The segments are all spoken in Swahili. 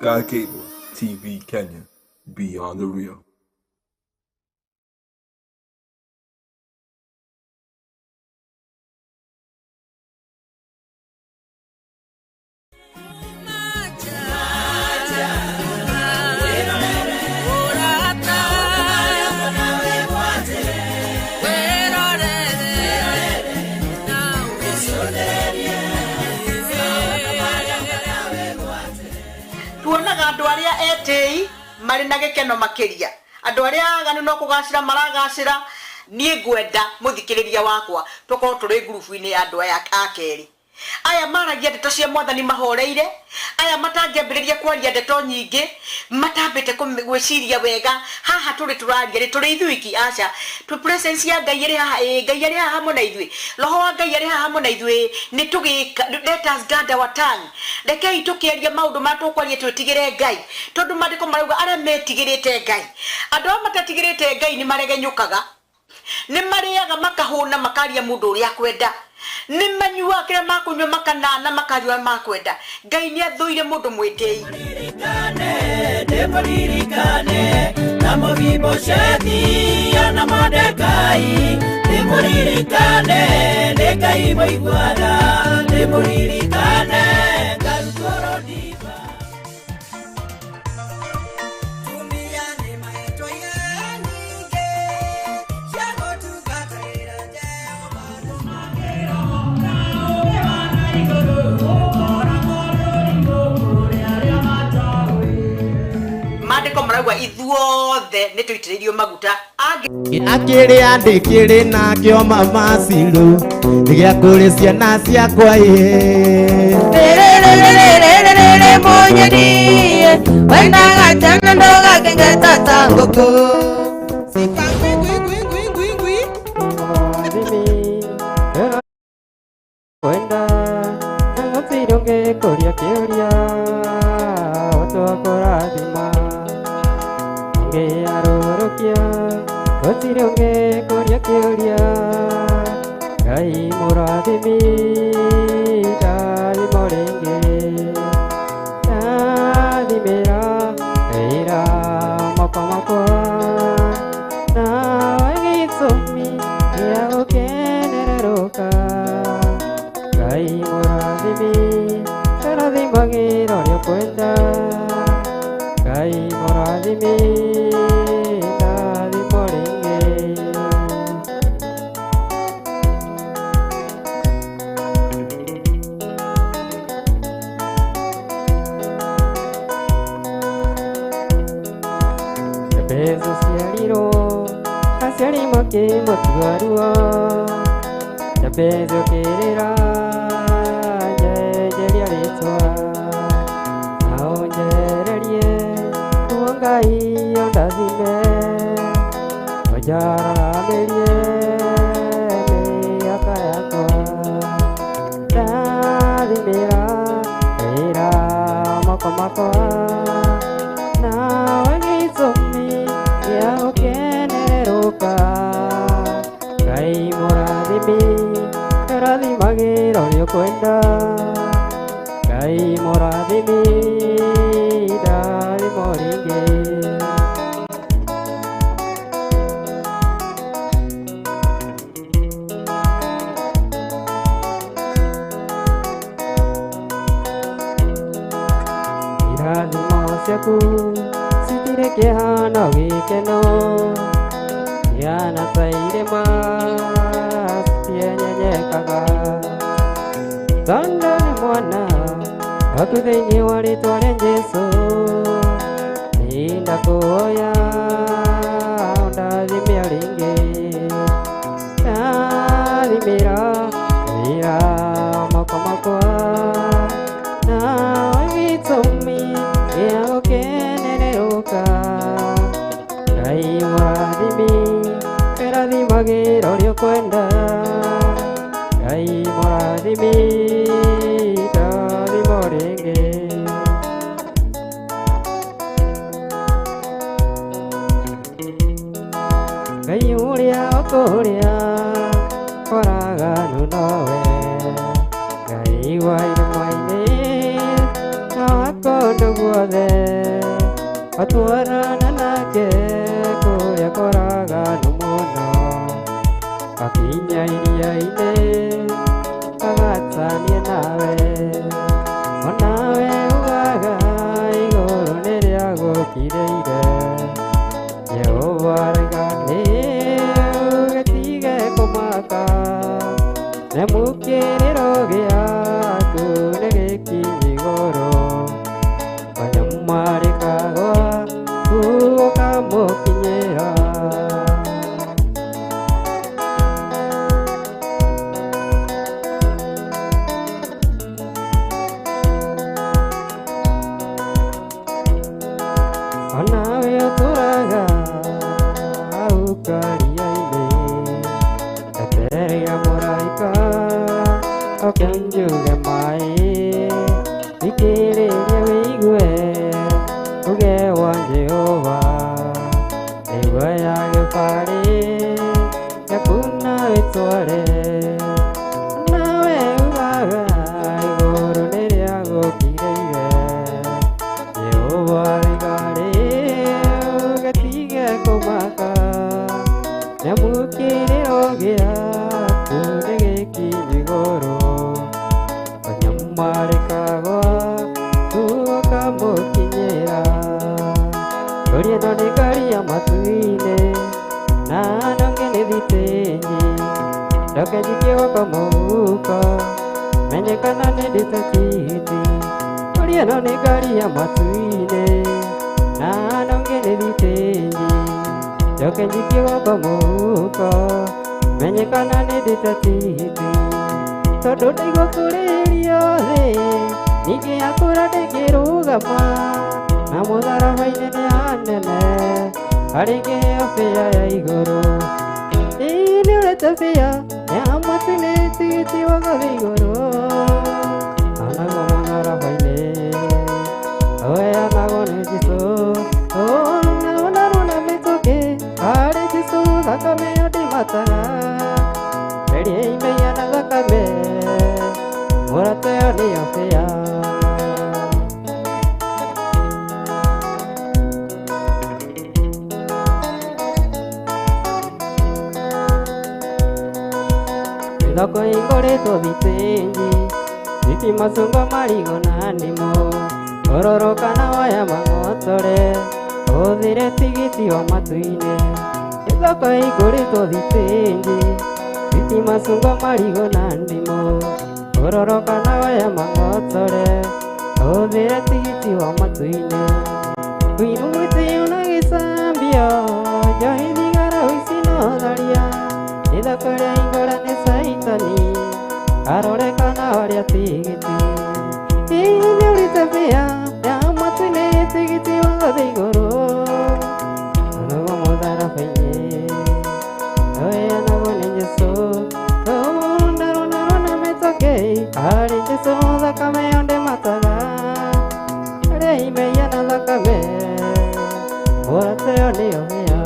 Sky Cable TV Kenya, beyond the real. Andu aria etei mari na gikeno makiria andu aria aganu no kugacira maragacira nie ngwenda muthikiriria wakwa tuko turi grupu-ini ya andu aya akeri aya maragia ndeto cia mwathani mahoreire aya matangiambiriria kwaria ndeto nyingi matambite gwiciria wega haha turi turaria ri turi ithuiki aca tu presence ya Ngai iri haha Ngai iri haha mo na ithui roho wa Ngai iri haha mo na ithui ni tugika let us guard our tongue rekei tukiaria maundu matukwaria twitigire Ngai tondu mandiko marauga aria metigirite Ngai andu matatigirite Ngai ni maregenyukaga ni mariaga makahuna makaria mundu uria kwenda ni manyua kira makunywa makanana makariwa makwenda Ngai ni athuire mundu mwitei demuririkane na mugibo shethi na Mordekai demuririkane ne Ngai moigwara demuririkane garutoro diva tumia ne maitwa yanige shago tukaira mandiko marauga ithuothe ni tuitiririo maguta akiri andikiri na kyo mama silu nigia kuri ciana ciakwa munyeni wainaga tena ndoga kengeta tanguku kwenda ngothironge kuria kiuria otokorathima ngearurukia ngothironge kuria kiuria Ngai murathimi ndathimo ringi ndathimira eira moko makwa nawe gĩtũmi gĩa gũkenereruka Ngai mũrathimi ndathimagĩra ũrĩa ũkwenda Ngai mũrathimi ndathimo ringi Bezo ciariro aciari makĩmũtuarua na bezo kĩrĩra njenjeria rĩtwa na ũnjererie tuo Ngai ondathime onjararamĩrie mĩaka yakwa ndathimĩra wĩra moko makwa nawe gĩtũmi gĩa gũkenereruka Ngai mũrathimi ndathimagĩra ũrĩa ũkwenda Ngai mũrathimi ndathimo ringi irathimo ciaku citirĩ kĩhano gĩkeno kĩhana ta irĩma cienyenyekaga tondũ nĩ mwana waku thĩinĩ wa rĩtwa rĩa Jesũ nĩndakũhoya ũndathime rĩngĩ ndathimĩra wĩra moko makwa nawe gĩtũmi gĩa gũkenereruka Ngai mũrathimi ndathimagĩra ũrĩa ũkwenda Ngai mũrathimi ndathimo ringi Ngai ũrĩa ũkũrĩa koraganu nowe Ngai wa irĩma-inĩ na wa kũndũ guothe atwarana nake kũrĩa kũraganu mũno akinya iria-inĩ agatanie nawe onawe ugaga igũrũ nĩ rĩagũkirĩire Jehova arauga ũgetige kũmaka nyamũkĩrĩro gĩaku nĩ gĩkinyi igũrũ kanyamarĩkagwo ũkamũkinyĩra onawe ũtũraga hau karia-inĩ etereire mũraika oke njuge maĩ thikĩrĩria wĩigue uge wa Jehova nĩguo ya gĩbarĩ gĩaku na wĩtware nawe ugaga igũrũ nĩ rĩagũkirĩire Jehova arauga ũgetige kũmaka nyamũkĩrĩro gĩaku nĩ gĩkinyi igũrũ kanyamarĩkagwo ũkamũkinyĩra rori ĩno nĩ ngari ya matu-inĩ na ndonge nĩ thitĩnyi ndoke njikie gwakwa mũhuko menye kana nĩ ndĩte tigiti rori ĩno nĩ ngari ya matu-inĩ na ndonge nĩ thitĩnyi ndoke njikie gwakwa mũhuko menye kana nĩ ndĩte tigiti tondũ ndaigua kũrĩrĩrio thĩ ningĩ akũra ndĩngĩrũgama na mũtharaba-inĩ nĩ hanene harĩ kĩheo bĩa ya igũrũ nĩ ũrete bĩa ya matu-inĩ tigiti wa gũthiĩ igũrũ anaguo mũtharaba-inĩ ũheanagwo nĩ Jesũ na mĩtũkĩ harĩ Jesũ thakame ĩyo ndĩmataga rĩrĩa imenya na thakame mũrate ĩyo nĩyo bĩa thoko ĩgũrĩtwo thitĩnji thitima cungwa marigũ na ndimũ ũrũrũka na waya mang'otore ũhũthĩre tigiti wa matu-inĩ thoko ĩgũrĩtwo thitĩnji thitima cungwa marigũ na ndimũ ũrũrũka na waya mang'otore ũhũthĩre tigiti wa matu-inĩ ũiru mwĩtĩo na gĩcambio njohi thigara ũici na ũtharia ithoko rĩa igũra nĩ Saitani arorekana ũrĩa tigiti nĩ ũrĩte bĩa ya matu-inĩ tigiti wa gũthiĩ igũrũ anaguo mũtharaba-inĩ ũheanagwo nĩ Jesũ ndarona mĩtũkĩ harĩ Jesũ thakame ĩyo ndĩmataga harĩa imenya na thakame mũrate ĩyo nĩyo bĩa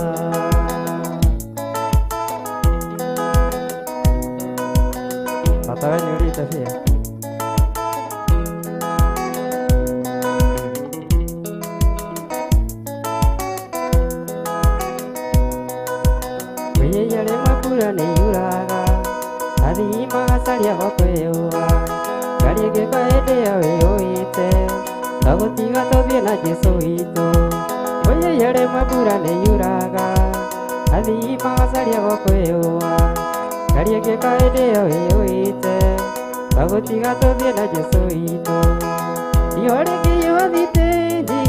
bataga nĩ ũrĩte bĩa kwĩyĩria rĩmwe mbura nĩ yuraga athii magacaria gwa kwĩyũa ngari ĩngĩka hĩndĩ ĩyo wĩyũĩte ta gũtiga tũthiĩ na Jesũ witũ kwĩyĩria rĩmwe mbura nĩ yuraga athii magacaria gwa kwĩyũa ngari ĩngĩka hĩndĩ ĩyo wĩyũĩte ta gũtiga tũthiĩ na Jesũ witũ iyo rĩngĩiywo thitĩnji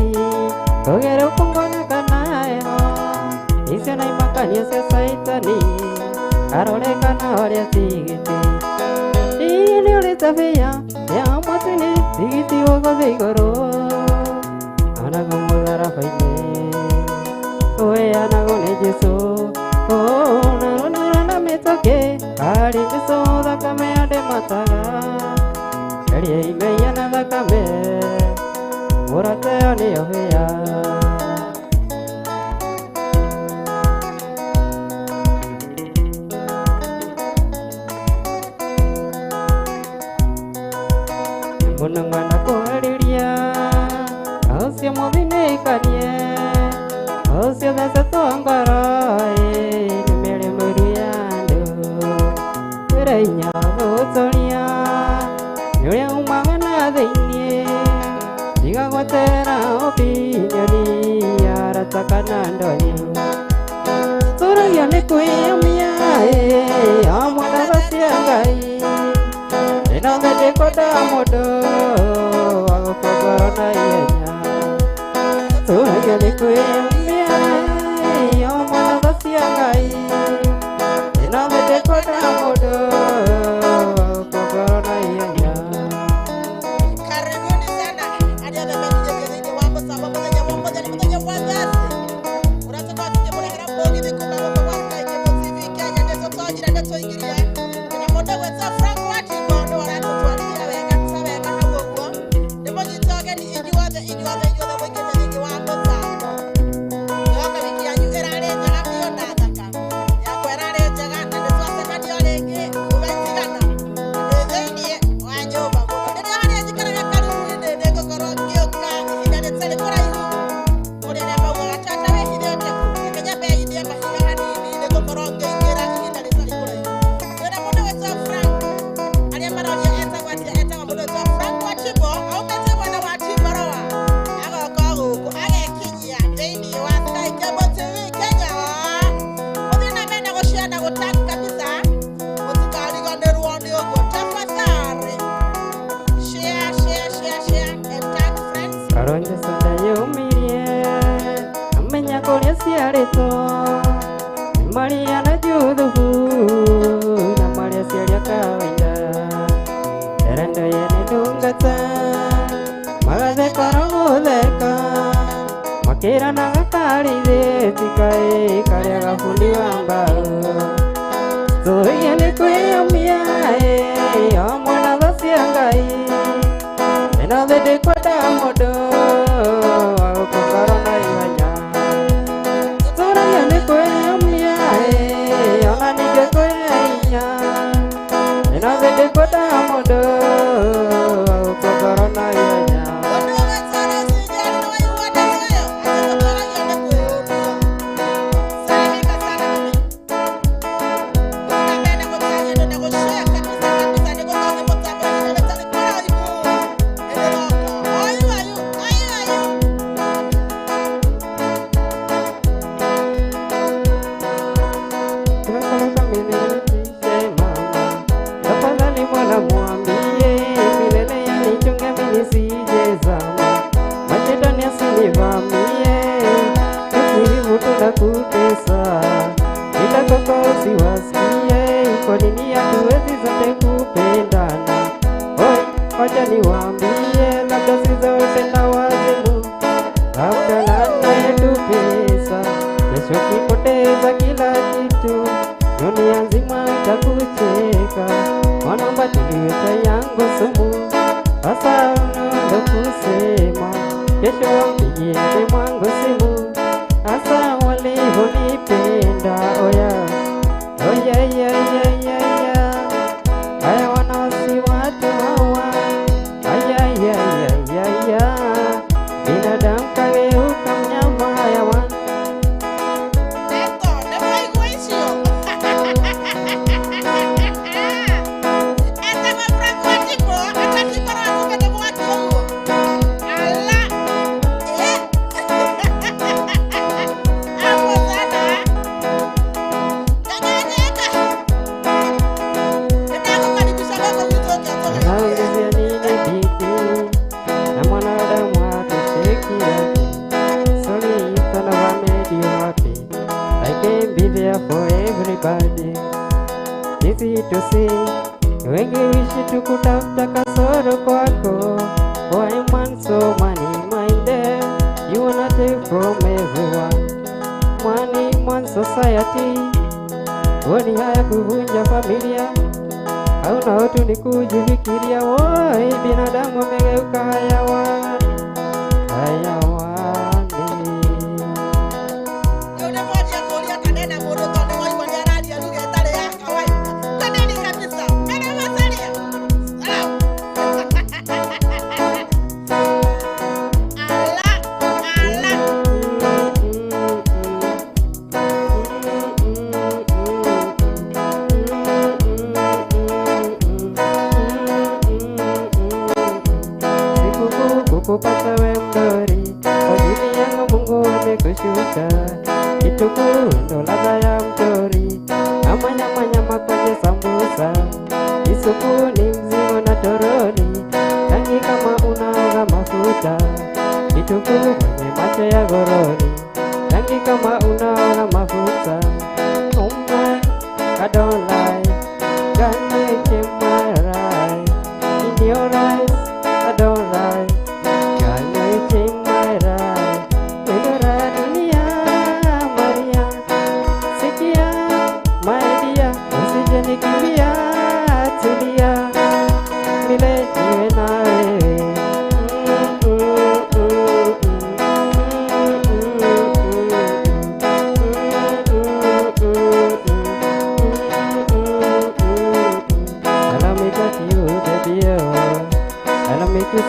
tũgere ũkũngona kana heho icio na imakanio cia Saitani arorekana ũrĩa tigiti nĩ ũrĩte bĩa ya matu-inĩ tigiti wa gũthiĩ igũrũ anaguo mũtharaba-inĩ ũheanagwo nĩ Jesũ na mĩtũkĩ harĩ Jesũ thakame ĩyo ndĩmataga rĩrĩa imenya na thakame mũrate ĩyo nĩyo bĩa mũnung'ana kũharĩria Ocio mũthinĩkanie, ũcio thecetwo ngoro, nĩ mĩrĩmũru ya andũ. Wĩra hinya gũtũria, nĩ ũrĩa umaga na thĩiniĩ, tiga gweterera opinioni ya arata kana ndonyi. Tũragia nĩ kwĩyamia, o mwana cia Ngai, ĩno thĩ ndĩkwenda mũndũ wa gũkũngũĩrwo na ihenya. Tũragia nĩ kwĩyamia, o mwana cia Ngai, ĩno thĩ ndĩkwenda mũndũ wa gũkũngũĩrwo na ihenya. Karibuni sana. Hadi hata mmekuja kwenye wambo sababu mmoja wambo ni mmoja wa gasi. Unataka tukipeleka na bogi vikubwa kwa watu kwa TV Kenya ndio toji na ndio ingilia. Kuna moda wetu Frank Wati bondo wanato tuandia weka sawa ya kana gogo. Ndio jitoke ni ijuaze wengine wengi wambo sababu. Yoka vikianyu erale jaga pio na ataka. Yako erale jaga na ndio sasa ndio lenge kubatikana. Ndio wanyoba. Ndio hali ajikana karu ndio kokoro kioka ndio tsale kora hiyo. Ndio ndio watata wewe ndio kenya bei ndio mahira hani ndio kokoro ngera ndio tsale kora hiyo. Ndio modo wetu Frank. Ali mara ya eta modo wetu Frank wachibo au kete bwana wachibo roa. Aga ko aga kinyia ndio wasa jabo TV Kenya. Ndio na mena goshia na gotaka kabisa. Usikali gonderu ndio tafadhali. Share and tag friends. Karonje sonda yumirie, amenya kũrĩa ciarĩtwo, nĩ Maria na Juthubu, na Maria ciaria kawaida. Erendo ye nĩ ndungata, magatheka na gũtheka, makĩranaga karithĩti kaĩ karĩa gabundi wa mbaũ. Tũrĩa nĩ kwĩyamia, o mwana tha cia Ngai, ĩno thĩ ndĩkwenda mũndũ wa gũkũngũĩrwo na ihenya. Tũragia nĩ kwĩyamia, ona ningĩ kwĩna hinya, ĩno thĩ ndĩkwenda mũndũ wa gũkũngũĩrwo na ihenya. Tafadhali Bwana mwambie milele yanichunge mimi nisijezama, mashetani asinivamie, usivutu na kutesa, ila koko usiwasikie, kwa nini hatuwezi zote kupendana? Oi, wacha niwaambie, labda sizopenda wazimu, labda laana yetu pesa, kesho kipoteza kila kitu, dunia nzima itakucheka, wanaomba tuliweka yangu sumu, sasa unaanza kusema, kesho wampigieni mwangu simu, sasa walivyonipenda, oya, oya, ya, ya, ya, ya, haya wanawasi watu hawa, aya, ya, ya, ya, ya, binadamu kageuka mnyama hayawan. Naulizia nini biki na mwanadamu hatosheki yake. Sorry if I never made you happy, I can't be there for everybody. Easy to say, wengi wishi tukutafuta kasoro kwako. Why man so money minded, you wanna take from everyone. Money man society, woni haya kuvunja familia, hauna utu ni kujifikiria. Woi, binadamu wamegeuka hayawani, hayawani. kupata we mdori, kwa ajili yangu Mungu amekushusha. Kitunguu ndo ladha ya mtori, ama nyama kwenye sambusa. Isupu ni mzigo na toroli, rangi kama unaoga mafuta. Kitunguu kwenye macho ya gorori, rangi kama unaoga mafuta. I don't lie, got me in my right. In your eyes, I don't lie, got me in my right. Negara dunia, Maria, sikia, my dear, usije nikimbia, tulia, milele niwe na wewe.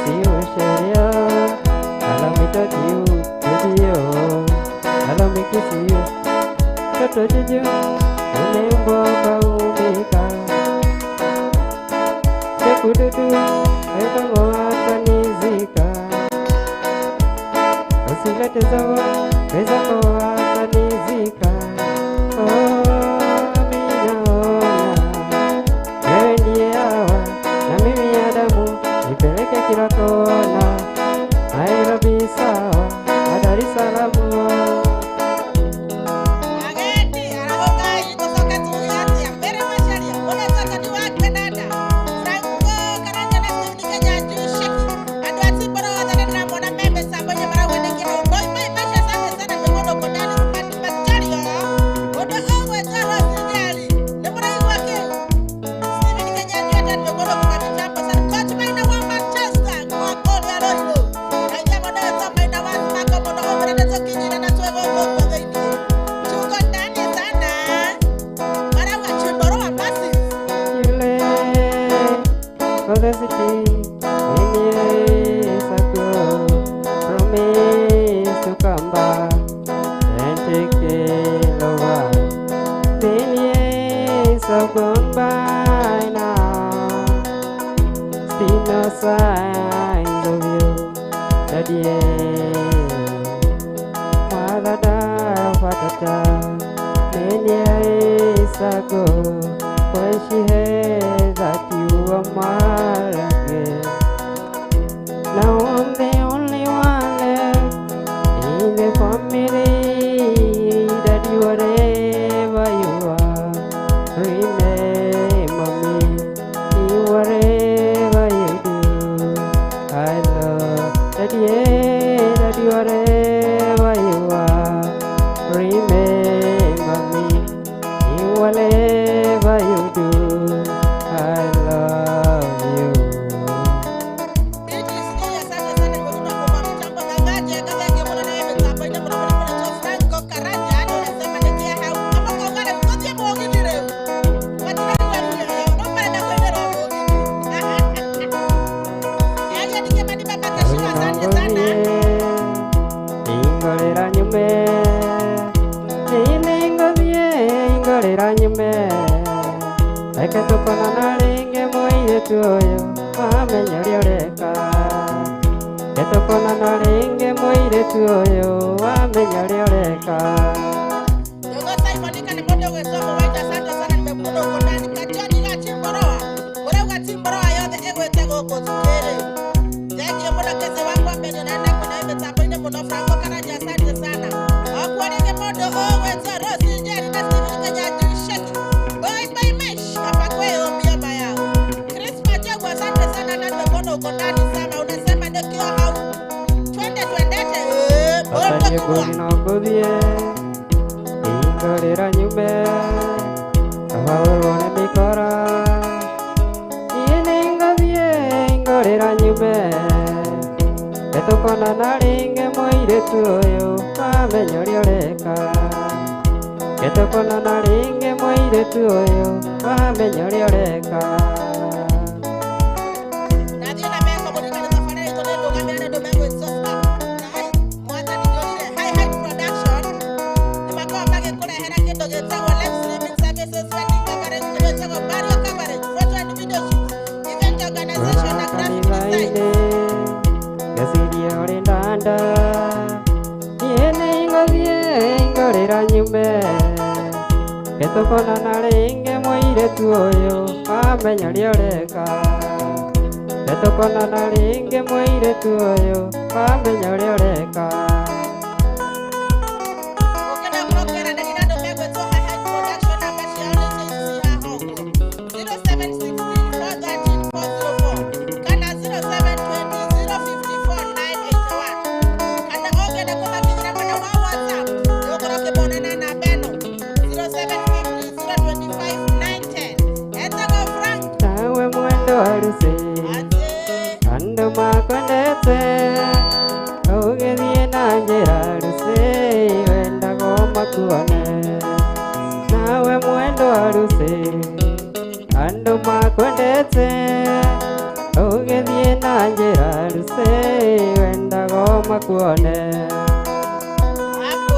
See you, Sheria. Allow me to you, video. Allow me to see you. Toto Juju, Unembo Kaumika. Sekududu, Eko Akanizika. Osilete Zawa, Ezako Akanizika. Oh, Minaona. Wewe ndiye hawa, na mimi Adamu. Nipeleke kila kona, Nairobi sawa, na Dar es Salaam. Ageti, arahokai, kusoka tuyati, ambere masharia, unataka niwake dada. Franco, karanja na Steve Kenya Jusheki. Adwati bora wadana mwana meme samboje mara wende kila boy my masha sana sana mwono kodani masharia. Odo owe zara sijali. Nemura iwake. Steve Kenya Jusheki mwono kodani champo sana. Coach maina wa Manchester, kwa kodi ya Roslo. Raia mwana wa maina wa mako mwana wa mwana na kijina na tuwe bongo zaidi. Chuko ndani sana. Mara wa chimboro wa basi. Yule, for the city, many years ago, promised to come back and take care of us. Many years have gone by now, still no signs of you, Daddy. Mother died of heart attack many years ago, when she heard that you were married. Now I'm the only one left in the family, that you whatever you are, remember me, whatever you do. I love that, yeah, that you whatever you are, remember me, whatever you do. I love you. Ingolera nyume, ingolera nyume. Eke tukona naringe moiretu oyo, wamenya uria ureka. Eke tukona naringe moiretu oyo, wamenya uria ureka. Ingolera nyume, awaone mikora. Ingolera nyume, etukona naringe moiretu oyo, wamenya uria ureka. Etukona naringe moiretu oyo, wamenya uria ureka. Gazidi mwenda niene ingothie ingorira nyume getukonana ringi muiretu uyu wamenya ria ureka getukonana ringi muiretu uyu wamenya ria ureka Ukenda kurokera na nina ndo megwe toha high production na bashi ya ulete isi ya hongo 0716-413-404 kana 0720-054-981 kana ogenda kuma kijina mwana wa WhatsApp yokoroke bonana na beno 0750-025-910 etago Frank nawe mwendo aruse ate andu makondete ugithie na njira aruse wendago makuone nawe mwendo aruse andu makondete ugithie na njira aruse wendago makuone hapo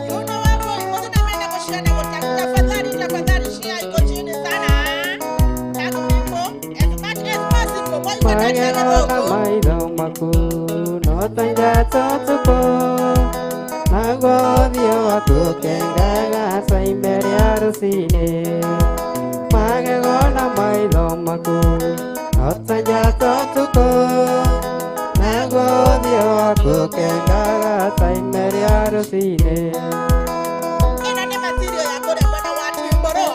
yuno wako ikozi na menda kushana tafadhali shia iko chini sana tag people as much as possible boy magego na maitho maku no tanjata tuko nagothio waku kengaga saimbere arusine magego na maitho maku no tanjata tuko nagothio waku kengaga saimbere arusine ina ni material ya kore bwana wa timboro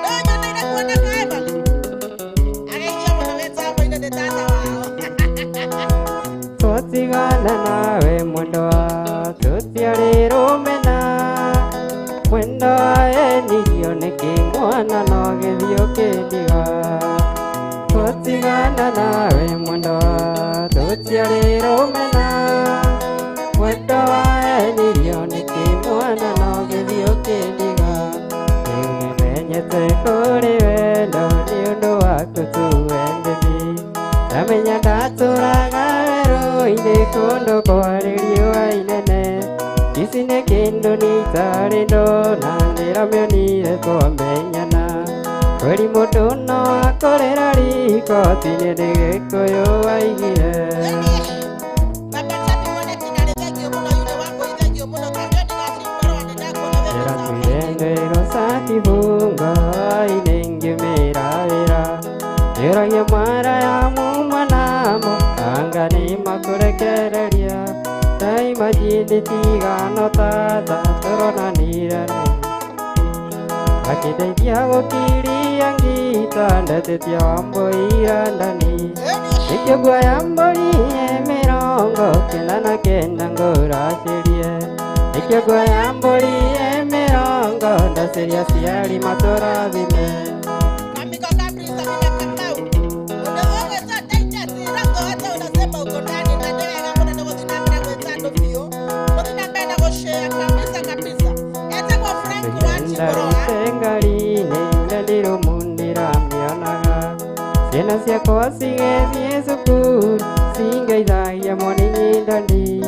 dojo na ina kuona kaibali akaingia mwana wetu hapo ina detata wao twatigana nawe mwendo wa tutiarirumena mwendo wa enigio niki mwana no githio kindiga twatigana nawe mwendo wa tutiarirumena mwendo wa enigio niki mwana no githio kindiga riu nimenyete kuri wendo ni undu waku tu wendethi ndamenya ndatũraga werũ-inĩ kũndũ kwa riũa inene ici nĩ kĩndũ nĩitarĩ ndona ndĩramĩonire twamenyana kweri mũndũ no akũrĩra rikotinĩ nĩ gĩkũyũ waigire baba chati mwana kinale thengio muno yule wako ithengio muno kambeni na timboro anenda kuona wewe ndĩratuire ndwĩro sakibungo inĩngĩmĩra wĩra ndĩũragia mara ya muma namo anga nĩ makũrekereria daima jindi tigano tata tũronanire akĩndeithia gũkiria ngita ndetetia wambũira ndani nikĩo nguoya mbũri mĩrongo kenda na kenda ngũracĩrie nikĩo nguoya mbũri mĩrongo ndacĩria ciari matũrathime Amigo Gabriel Sabina Kamau. Unaweza taita sirako hata unasema uko ndani na ndio yangu na ndio zinapenda kwenzando vio. Ndio zinapenda kushare kabisa kabisa. Ete kwa Frank Wachi bro. ndaritengarine ndirumundira mĩonaga ciana ciakwa cigĩthiĩ cukuru cingeithagia mwaninyi ndandi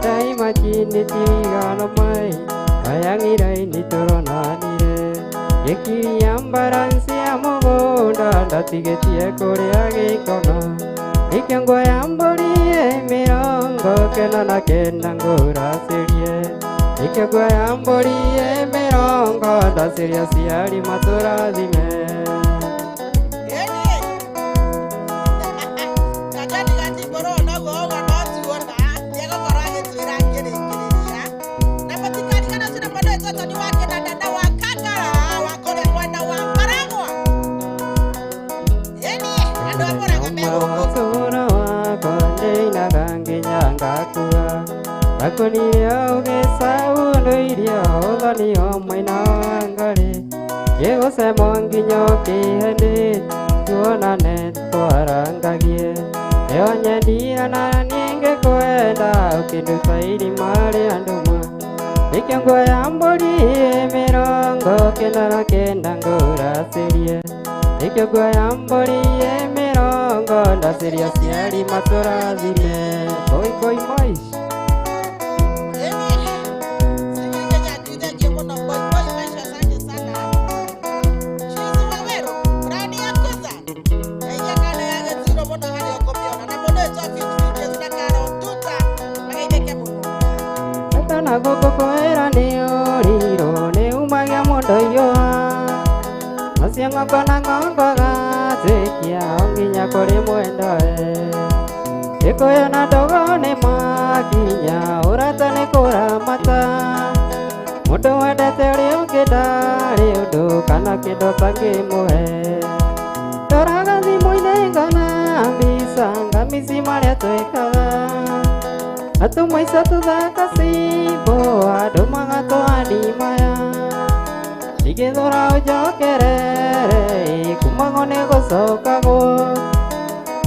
daima chini tigano mai ayang'ira-inĩ tũronanire gĩkiria mbaransi ya mũgũnda ndatigĩtie kũrĩa gĩkona nĩkĩo nguoya mbũri mĩrongo kenda na kenda ngũracĩrie nĩkĩo nguoya mbũri mĩrongo ndacĩria ciari matũrathime Kajani gati bro no go ga no tuona. Diego korage tuira ngiri ngiriria. Na patikani kana sina bado toto ni wake na dada wa Kagara wakole mwana wa Maragwa. Yeni ando apora kamego. Maũtũũro wakwa ndĩinaga nginya ngakua ndakonire ũgĩcaũ ndũirie ũthoni o mwena wa ngarĩ gĩgũcemwo nginya ũkĩhĩndĩ tuonane twarangagie ĩyo nyendira na niĩ ngĩkwenda ũkĩnduta irima rĩa ndũma nĩkĩo nguoya mbũri mĩrongo kenda na kenda ngũracĩrie nĩkĩo nguoya mbũri mĩrongo ndacĩria ciari matũrathime koi koi mais Chizu Wawero, Brani ya Koza. Enya kane ya getiro mono hali okomio ngokona ngokoga Zekia onginya kuri mwendoe Ikoyo na dogo ni makinya Uratane kuramata Mundu wendete uri ukidari undu kana kindu tangimuhe Ndoraga thimu-inĩ ngona mbica ngamisi marĩa twĩkaga Atumaica tũthaka cimbo andũ magatwandimaya Ingĩthũra ũnjokerere kumagwo nĩ gũcokagwo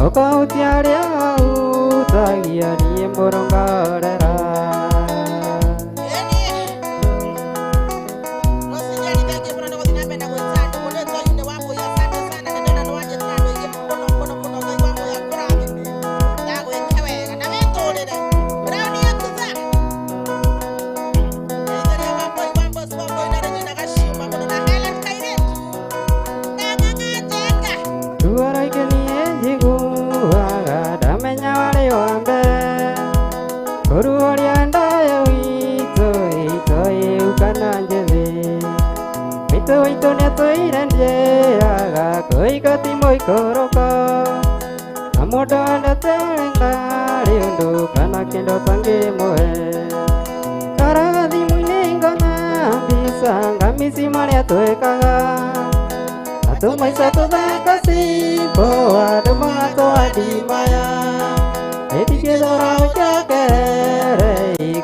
Ũkahutia arĩa wahutagia niĩ mbũrũ ngorera Koroko Amodo ndatengari undu kana kendo tangimuhe Karaga thimu-inĩ ngona mbica ngamisi marĩa twĩkaga Atumaica tũthaka cimbo andũ magatwandimaya Ĩndingĩthũra ũnjokerere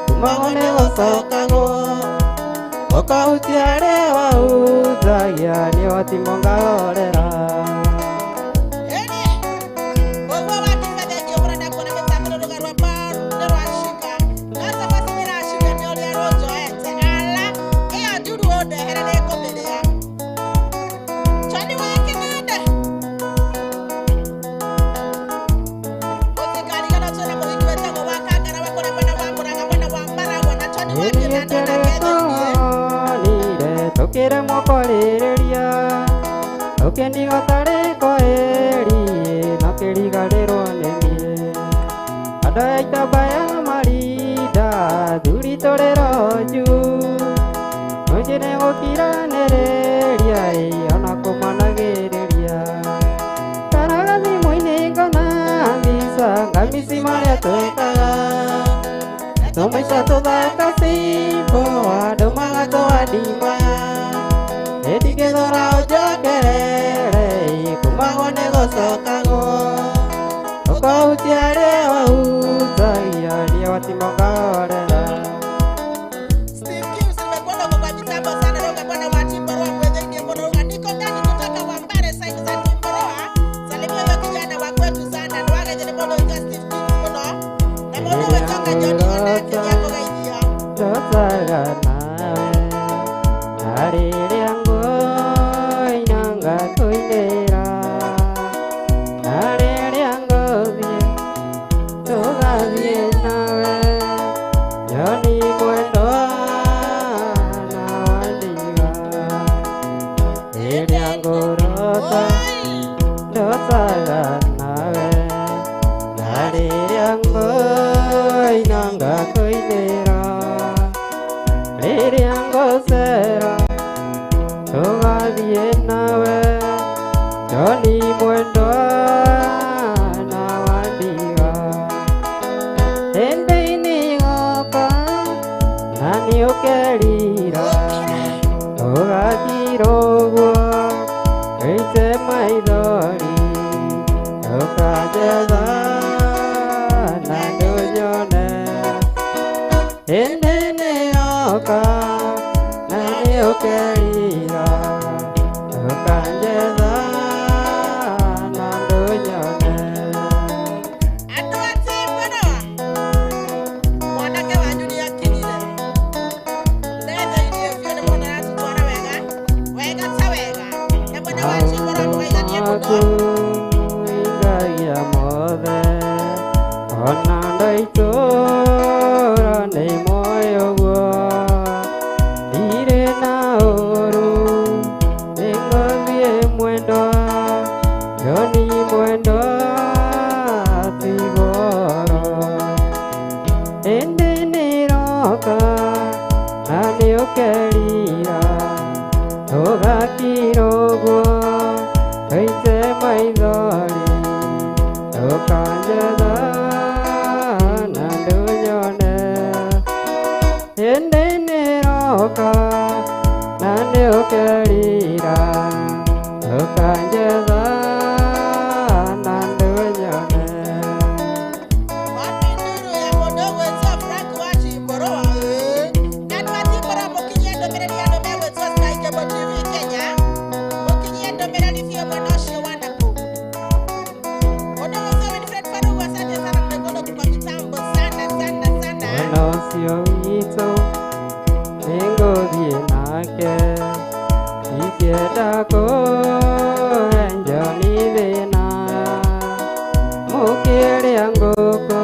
kumagwo nĩ gũcokagwo Ũkahutia arĩa wahutagia nĩo timo ngahorera Tukire mwakwariria Ukendiga tarĩ kwaheri na kĩrigarĩrwo nĩ niĩ Andũ a itambaya na marinda thuri tũrĩroju Mũnjĩre gũkiranĩrĩria ona kũmanagĩrĩria Karaga thimũ-inĩ ngona mbica ngamisi marĩa twĩkaga Tumaica tũthaka cimbo andũ magatwandimaya Ĩndingĩthũra ũnjokerere kumagwo nĩ gũcokagwo Ũkahutia arĩa wahutagia nĩo timo ngahorera Ndotaga nawe Narĩrĩa ngũina ngakũinĩra Narĩrĩa ngũthiĩ tũgathiĩ nawe Nyoni mwendwa na wandiga Rĩrĩa ngũrota ndotaga nawe Narĩrĩa ngũina ngakũinĩra Rĩrĩa ngũcera tũgathiĩ nawe Nyoni mwendwa na wandiga Hĩndĩ-inĩ goka na nĩũkerira Tũgakira ũguo wĩite maithori Tũkanjetha na ndũnyone Hĩndĩ-inĩ yoka na nĩũkerira Tũkanjetha na ndũnyone Andũ a Timboroa mwanake wanyu nĩakinyire Ndetheirie biũ nĩ mũndũ aratũtwara wega wega ta wega Nĩ mwena wa Timboroa ndũgeithanie mũno Ingagia mothe ona ndaitũra nĩ moyo guo Ndirĩ na ũru nĩngũthiĩ mwendwa Nyoni mwendwa ti goro Hĩndĩ nĩroka na nĩũkerira Tũgakira ũguo mũkĩrĩa ngũkũ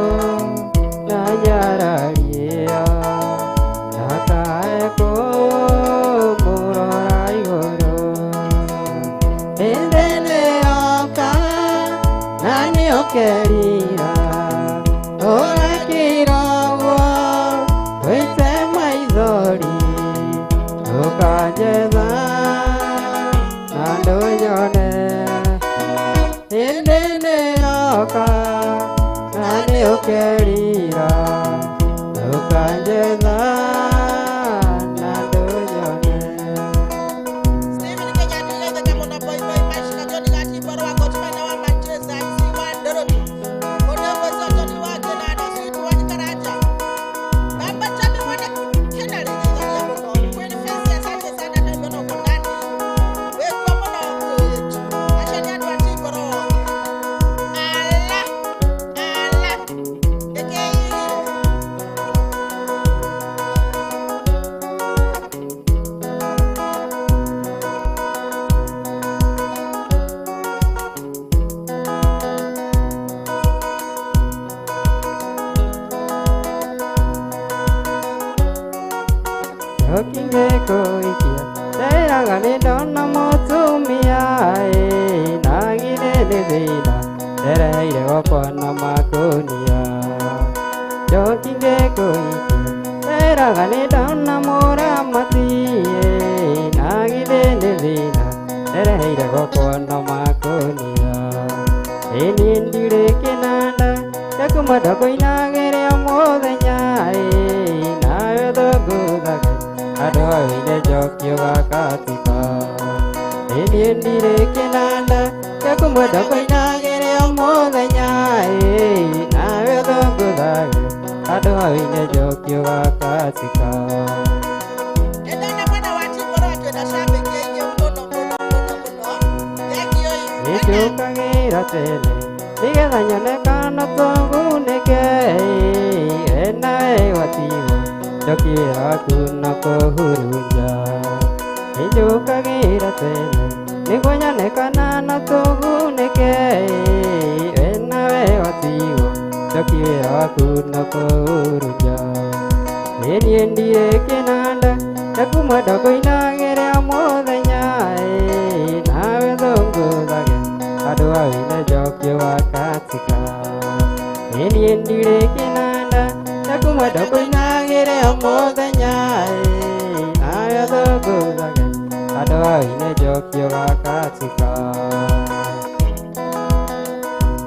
na nyararia ndakae kũmũrora igũrũ. Hĩndĩ nĩyoka na nĩũkerira ũgakira ũguo wĩte maithori ũkanjetha na ndũnyone. Hĩndĩ nĩyoka na nĩũkerira ũkanjetha na ndũnyone. Stephen Kenya ndiye kama na boy boy mashina Johnny Gati bora wako tumana wa Manchester si wa Ndorotu. Ona wezo Johnny wake na na sweet wa Karaja. Baba chami wana kena lini ya mno. Kweli fence ya sasa sana na mno kwa ndani. Wewe kwa mwana wetu. Acha ni adu ati bora. Ala. Dekei. Okingĩkũikia nderaga nĩ ndona mũtumia nagire nĩ thĩna ndereheire gwakwa na makũnia. Okingĩkũikia nderaga nĩ ndona mũramati nagire nĩ thĩna ndereheire gwakwa na makũnia. Ĩni ndirĩ kĩnanda gĩa kũmwenda kũinagĩria mũthenya nawe thũngũthage andũ aũine njokio gakatika. Ĩni ndirĩ kĩnanda gĩa kũmwenda kũinagĩria mũthenya nawe thũngũthage andũ aũine njokio gakatika. Ndona mwana wa Timboro atwenda shabiki yeye mkono. Thank you. Nĩnjũkagĩra tene nĩgetha nyone kana tũgunĩke nawe watigwo njoki wĩra waku na kũhurunja. Nĩnjũkagĩra tene nĩguo nyone kana no tũgunĩke nawe watigwo njoki wĩra waku na kũhurunja. Niĩ ndirĩ kĩnanda gĩa kũmwenda kũinagĩria mũthenya nawe thũngũthage andũ aũine njokio gakatika. Niĩ ndirĩ kĩnanda gĩa kũmwenda kũinagĩria mũthenya nawe thũngũthage andũ aũine njokio gakatika.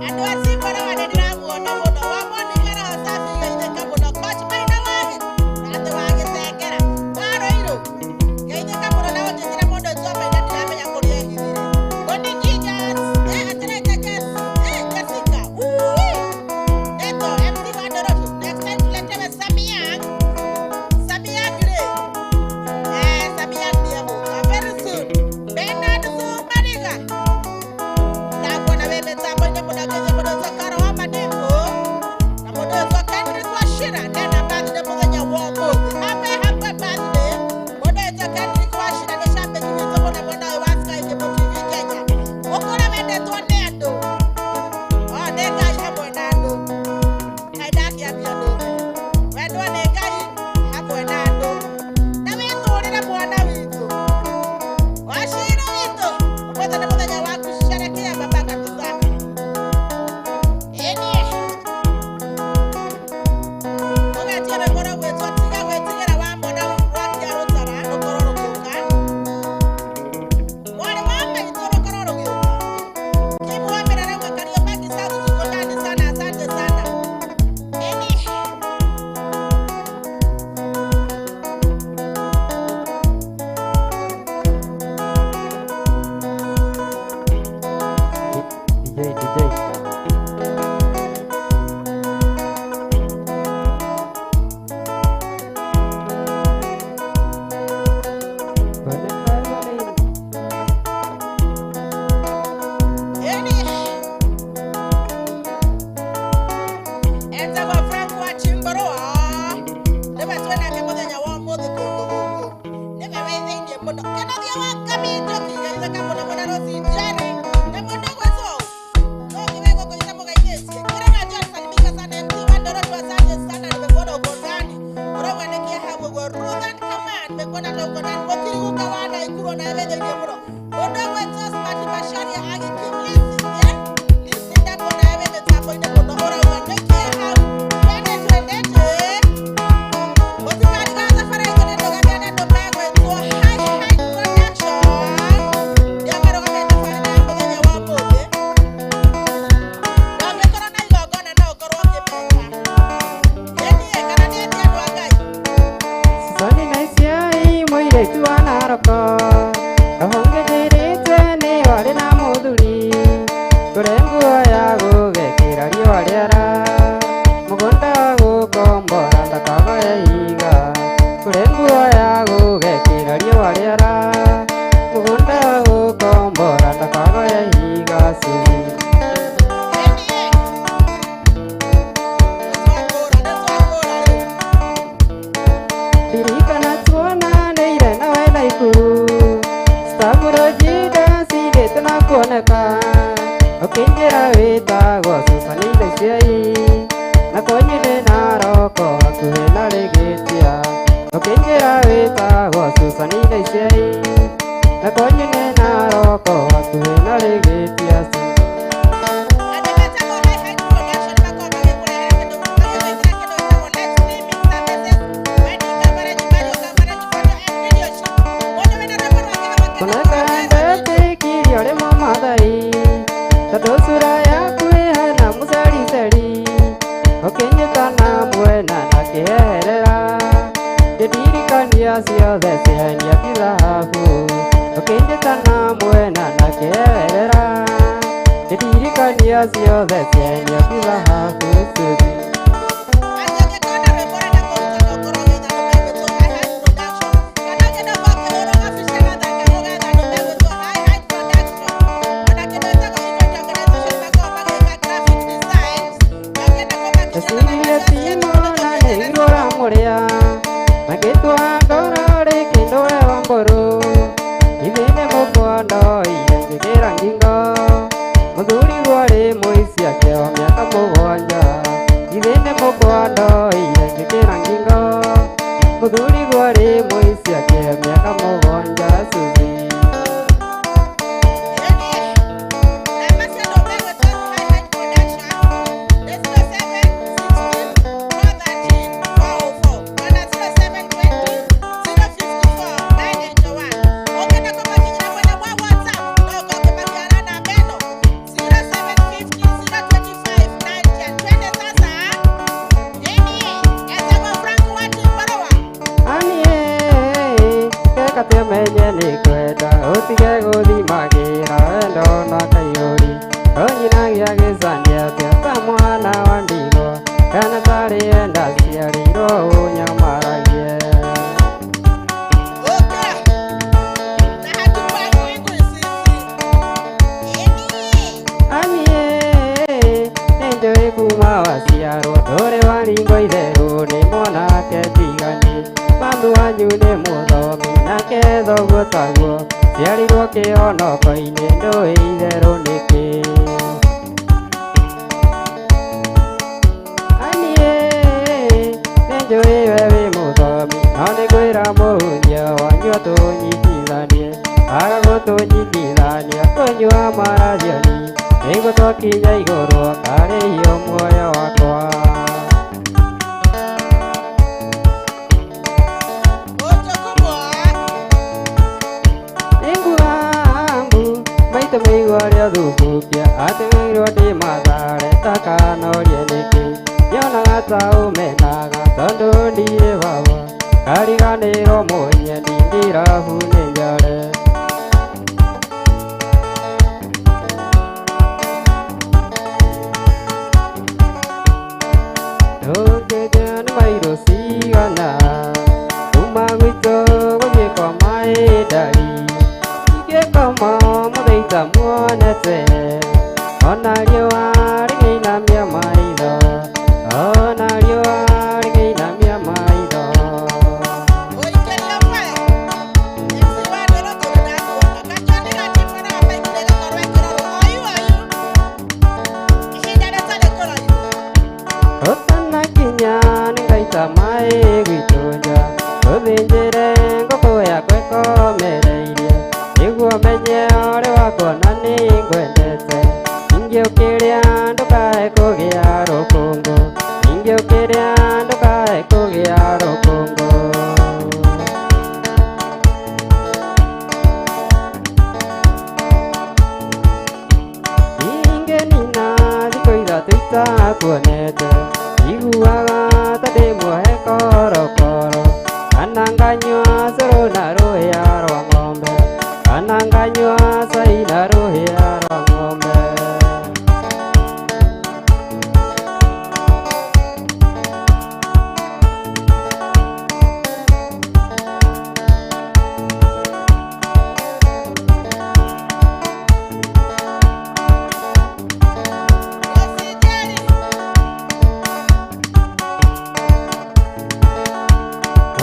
Andũ a Timboro wanendĩramuona mũno wamonigara Wasafi gaithĩka mũno coach maina wage na andũ wagĩtengera Waroirũ gaithĩka mũno na gũtĩkĩra mũndũ ũcio maina ndiramenya kũrĩa ehithire. Goni Jesus atirete Jessica Neto MC wa Ndorotu. Next time tuletewe Samia Gray. Samia ndiye mũka very soon. Bernard Zumariga ndakuona we mitambo-inĩ mũndagĩthĩ mũndũ ũcio Karo wa Madimbu na mũndũ ũcio Kendrick Wachira ndena birthday mũthenya wa ũmũthĩ. Happy birthday mũndũ ũcio Kendrick Wachira nĩ shabiki witũ mũno mwena ũyũ wa Sky Cable TV Kenya. Ũkũra wendetwo nĩ andũ nĩ Ngai hamwe na andũ. Ngai ndakĩambia andũ wendwo nĩ Ngai hamwe na andũ na wĩtũũrĩre mwana witũ Wachira witũ. Ũmũthĩ nĩ mũthenya wa kusherehekea baba Katusami. Ĩniĩ ũgetia rwĩmbo rũgwĩtwo tiga gwĩtigĩra wa mwana rwakia rũtara rũkorwo rũgĩũka. Mwarĩ wa maitũ rũkorwo rũgĩũka. Kimu wa Mĩrere Mwakario Bangi South tuko ndani sana, asante sana. Ĩniĩ Kena dia wa kami joki, ya kama na mwana rosi jari, na mwana kwa so. Ũkĩingĩra wĩtagwo Susanine Ciai, na kwanyu nĩ Naroko hakuhĩ na Rĩgĩtia. Ũkĩingĩra wĩtagwo Susanine Ciai, na kwanyu nĩ Naroko hakuhĩ na Rĩgĩtia. Sura yaku ĩhana mũcericeri, ũkĩnyitana mwena na kĩherera, ndĩndirikania ciothe ciahenia ti thahabu. Ũkĩnyitana mwena na kĩherera, ndĩndirikania ciothe ciahenia ti thahabu.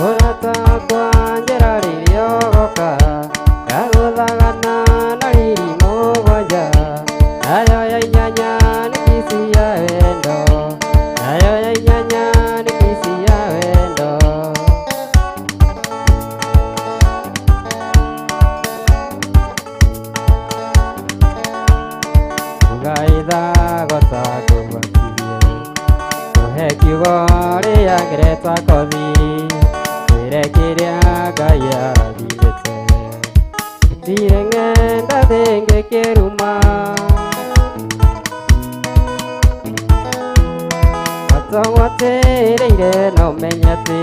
Ora ta kwa njera ririogoka, gaguthaga na ndagota kũgwatithia kũhe kiugo rĩrĩa ngĩreta kothi wĩre kĩrĩa Ngai arathimĩte gũtirĩ ng'enda thĩ ngĩkĩruma atogwatĩrĩire no menye atĩ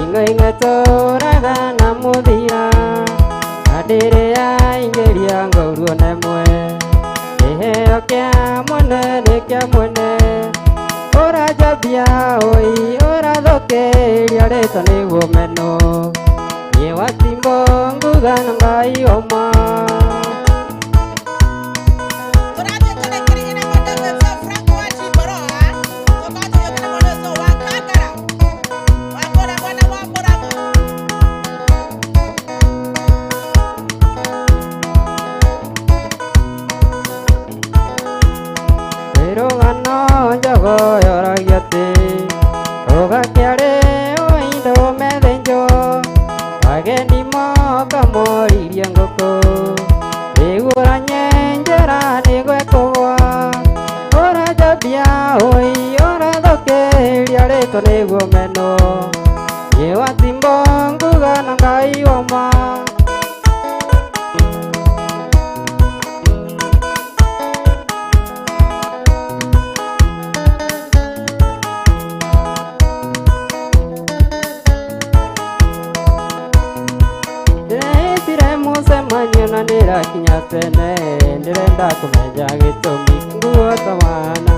ing'oing'o tũraga na mũthia na ndĩrĩa ingĩria ngauruo nemwe kĩheo kĩa mwene nĩ kĩa mwene ũranjambia ũi ũrathũkĩria rĩtwa nĩguo meno niĩ watimbo nguga na Ngai oma Turathiĩ tũrĩkĩrĩire mũndũ wĩtwo Frank Wanjimboroa, tũkorwo tũgĩũka na mũndũ wĩtwo Wakangara, wa kũrĩa mwena wa Mũrang'a. Rũgano njogo yoragia atĩ rũgakĩarĩ ũindo methenjo ageni moka moririe ngũkũ rĩgũranye njĩra nĩgwekũgwa ũranjambia ũi ũrathũkĩria rĩtwa nĩguo meno niĩ watimbo nguga na Ngai oma mũcemanio na nĩrakinya tene ndĩrenda kũmenya gĩtũmi nguota wana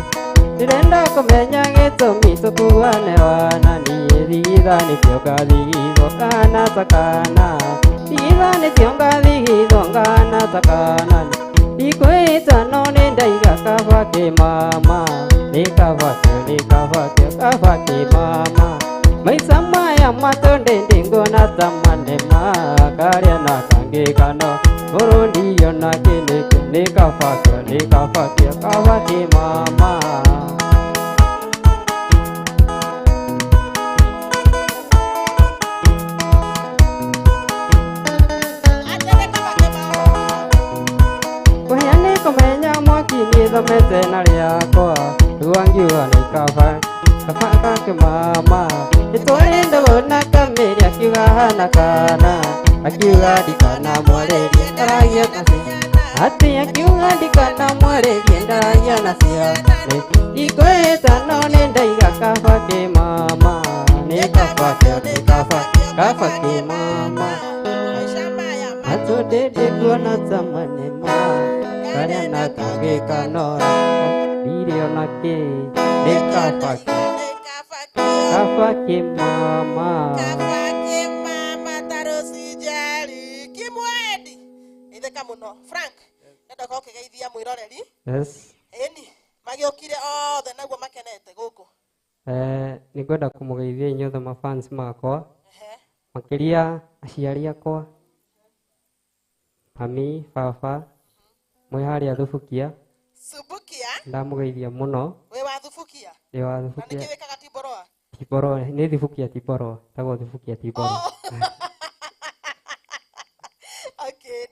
ndĩrenda kũmenya gĩtũmi tũkuane wana niĩ thigithanĩtio ngathigithwo kana ta kana thigithanĩtio ngathigithwo ngana ta kana ndikwĩta no nĩndaiga kaba kĩmama nĩkabakio kaba kĩmama maica maya matondende ngona ta manema karĩa na kangĩkano mũrũndio na kĩnĩkĩ nĩkabakio kaba kĩmama kũhĩa nĩ kũmenya mwaki nĩthomete na rĩakwa rĩu angiuga nĩkaba kĩmama nĩtwarĩndagwo na kamĩrĩ akiuga hana kana akiuga ndikana mwarerie ndaragia nacio atĩ akiuga ndikana mwarerie ndaragia nacio ikwĩta no nĩndaiga kaba kĩmama nĩkabakio kaba kĩmama atũndĩndĩ kuona ta manema karĩa na kangĩkanora ndirĩ ona kĩ nĩkabakio kaba kĩmama Tarosijari Kimwendi itheka muno Frank nenda ko kigeithia mwiroreri yes eni magiokire othe naguo makenete guku nĩngwenda kũmũgeithia inyuothe mafans makwa makĩria aciari akwa mami baba mwĩ harĩa Thubukia Subukia ndamũgeithia mũno we wa Thubukia ndĩ wa na Thubukia nikiwikaga Tiboroa Tiboro nĩ Thubukia Tiboro tagwo Thubukia Tiboro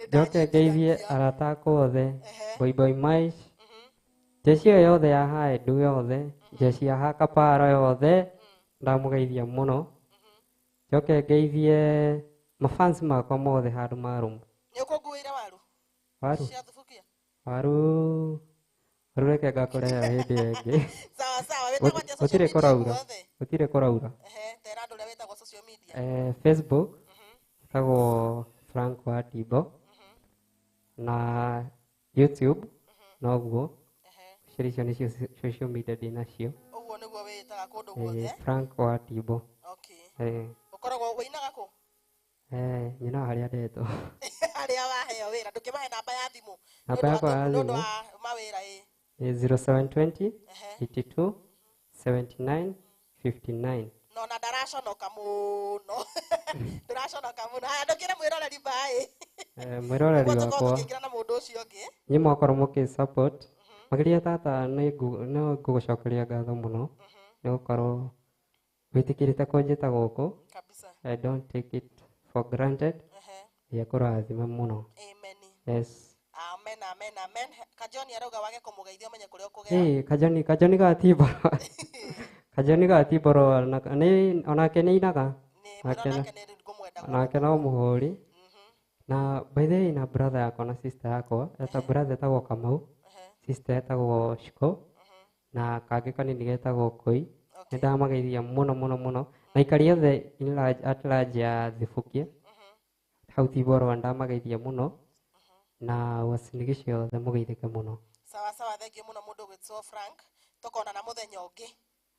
njoke ngeithie arata akwa othe Boy Mice jeci ĩyo yothe ya Haendu yothe jeci ya Hakaparo yothe ndamũgeithia mũno njoke ngeithie mafans makwa mothe handũ marumu nĩũkũnguĩire waru cia Thubukia waru reke ngakũrehera hĩndĩ ĩngĩ sawa sawa wĩtagwo atĩa social media gũtirĩ kũraura tera andũ ũrĩa wĩtagwo social media Facebook wĩtagwo Frank Wanjimbo na YouTube noguo icio nĩcio social media ndĩ nacio ũguo nĩguo wĩtaga kũndũ guothe Frank Wanjimbo ũkoragwo wĩinaga kũ nyina harĩa ndetwo harĩa waheo wĩra ndũkĩmahe namba ya thimũ namba yakwa ya nĩũndũ thimũ wa mawĩra 0720 82 79 59 no na ndaraconoka mũno ndĩraconoka mũno haya ndũkĩre mwĩroreri mbaĩ mwĩroreri wakwa tũkĩingĩra na mũndũ ũcio ũngĩ nĩ mwakorwo mũkĩ-support makĩria tata nĩ ngũgũcokeria ngatho mũno nĩ gũkorwo wĩtĩkĩrĩte kũnjĩta gũkũ I don't take it for granted. Ya kũrathima mũno. Amen. Yes. Amen. amen. Kajoni arauga wage kumugeithia umenye kuria ukugea. Kajoni gatiboro. Kajoni gatiboro onake nĩ inaga. Onake no mũhũri. Na by the way na brother yakwa na sister yakwa, eta brother etagwo Kamau, sister etagwo Shiko, na kangĩ kanini getagwo Koi. Nĩndamageithia mũno. Na ikari othe at large ya Thibukia. Hau Tiboro ndamageithia mũno. Na wasinigi ciothe mũgeithĩke mũno. Sawa thengio mũno mũndũ gwĩtwo Frank. Tũkona na mũthenya ũngĩ.